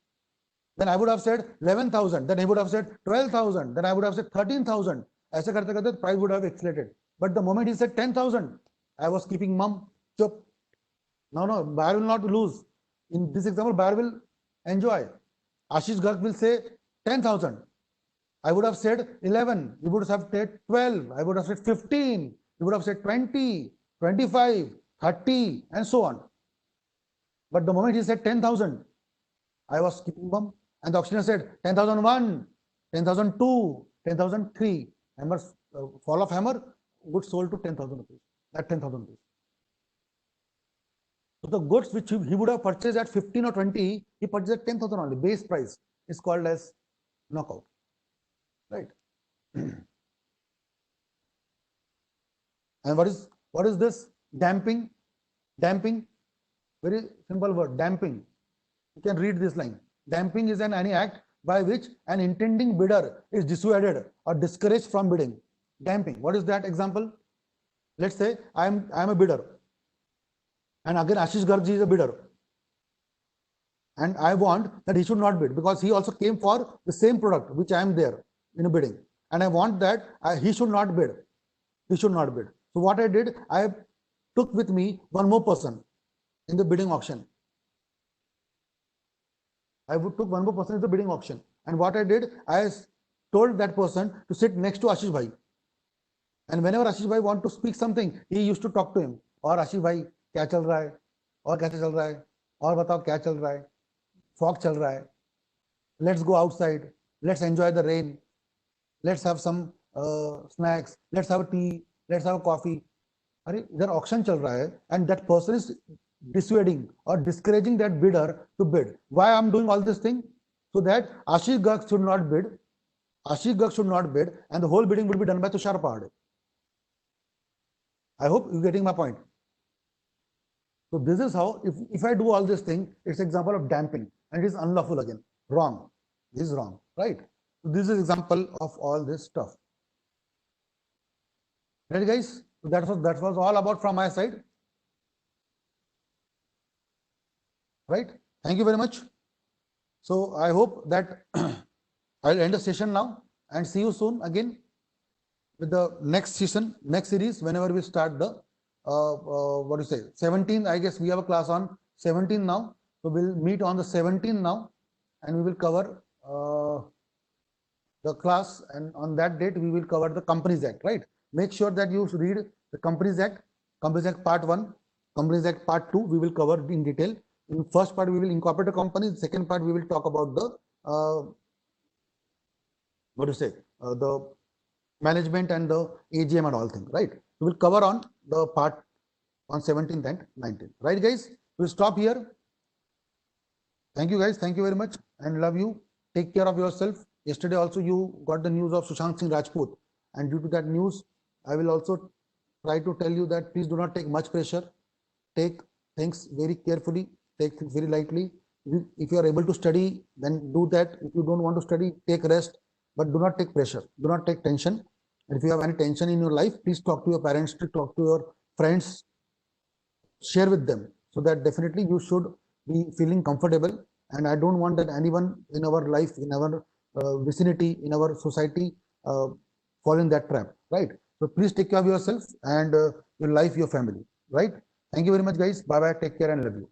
Speaker 1: Then I would have said 11,000. Then he would have said 12,000. Then I would have said 13,000. ऐसे करते करते the price would have accelerated. But the moment he said 10,000, I was keeping mum. Chup. No, buyer will not lose. In this example, buyer will enjoy. Ashish Garg will say 10,000. I would have said 11. He would have said 12. I would have said 15. He would have said 20, 25, 30, and so on. But the moment he said 10,000, I was keeping mum. And the auctioneer said 10,001, 10,002, 10,003. Hammer, fall of hammer, goods sold to 10,000 rupees. At 10,000 rupees. So the goods which he would have purchased at 15 or 20, he purchased at 10,000 only. Base price is called as knockout. Right? And what is this? Damping. Damping. Very simple word. Damping. You can read this line. Damping is any act by which an intending bidder is dissuaded or discouraged from bidding. Damping. What is that example? Let's say I am a bidder, and again Ashish Garg is a bidder, and I want that he should not bid, because he also came for the same product which I am there in a bidding, and I want that he should not bid. He should not bid. So what I did, I took with me one more person in the bidding auction. I took one more person in the bidding auction, and what I did, I told that person to sit next to Ashish Bhai. And whenever Ashish Bhai want to speak something, he used to talk to him. और आशीष भाई क्या चल रहा है, और कैसे चल रहा है, और बताओ क्या चल रहा है, fog चल रहा है, let's go outside, let's enjoy the rain, let's have some snacks, let's have tea, let's have coffee. अरे इधर auction चल रहा है, and that person is dissuading or discouraging that bidder to bid. Why I am doing all this thing? So that Ashish Garg should not bid. Ashish Garg should not bid, and the whole bidding would be done by Tushar Pahade. I hope you're getting my point. So this is how, if I do all this thing, it's example of damping, and it is unlawful again. Wrong. This is wrong, right? So this is example of all this stuff. Right, guys? So that was all about from my side. Right? Thank you very much. So I hope that I'll end the session now, and see you soon again with the next session, next series, whenever we start the what do you say, 17th. I guess we have a class on 17th now, so we'll meet on the 17th now, and we will cover the class, and on that date we will cover the Companies Act. Right? Make sure that you read the Companies Act Part 1, Companies Act Part 2. We will cover in detail. In first part we will incorporate a company. In second part we will talk about the what do you say, the management and the AGM and all things. Right? We will cover on the part on 17th and 19th. Right, guys? We'll stop here. Thank you, guys. Thank you very much, and love you. Take care of yourself. Yesterday also you got the news of Sushant Singh Rajput, and due to that news, I will also try to tell you that please do not take much pressure. Take things very carefully. Take things very lightly. If you are able to study, then do that. If you don't want to study, take rest, but do not take pressure. Do not take tension. And if you have any tension in your life, please talk to your parents, to talk to your friends, share with them, so that definitely you should be feeling comfortable. And I don't want that anyone in our life, in our vicinity, in our society, fall in that trap. Right? So please take care of yourself and your life, your family. Right? Thank you very much, guys. Bye bye. Take care and love you.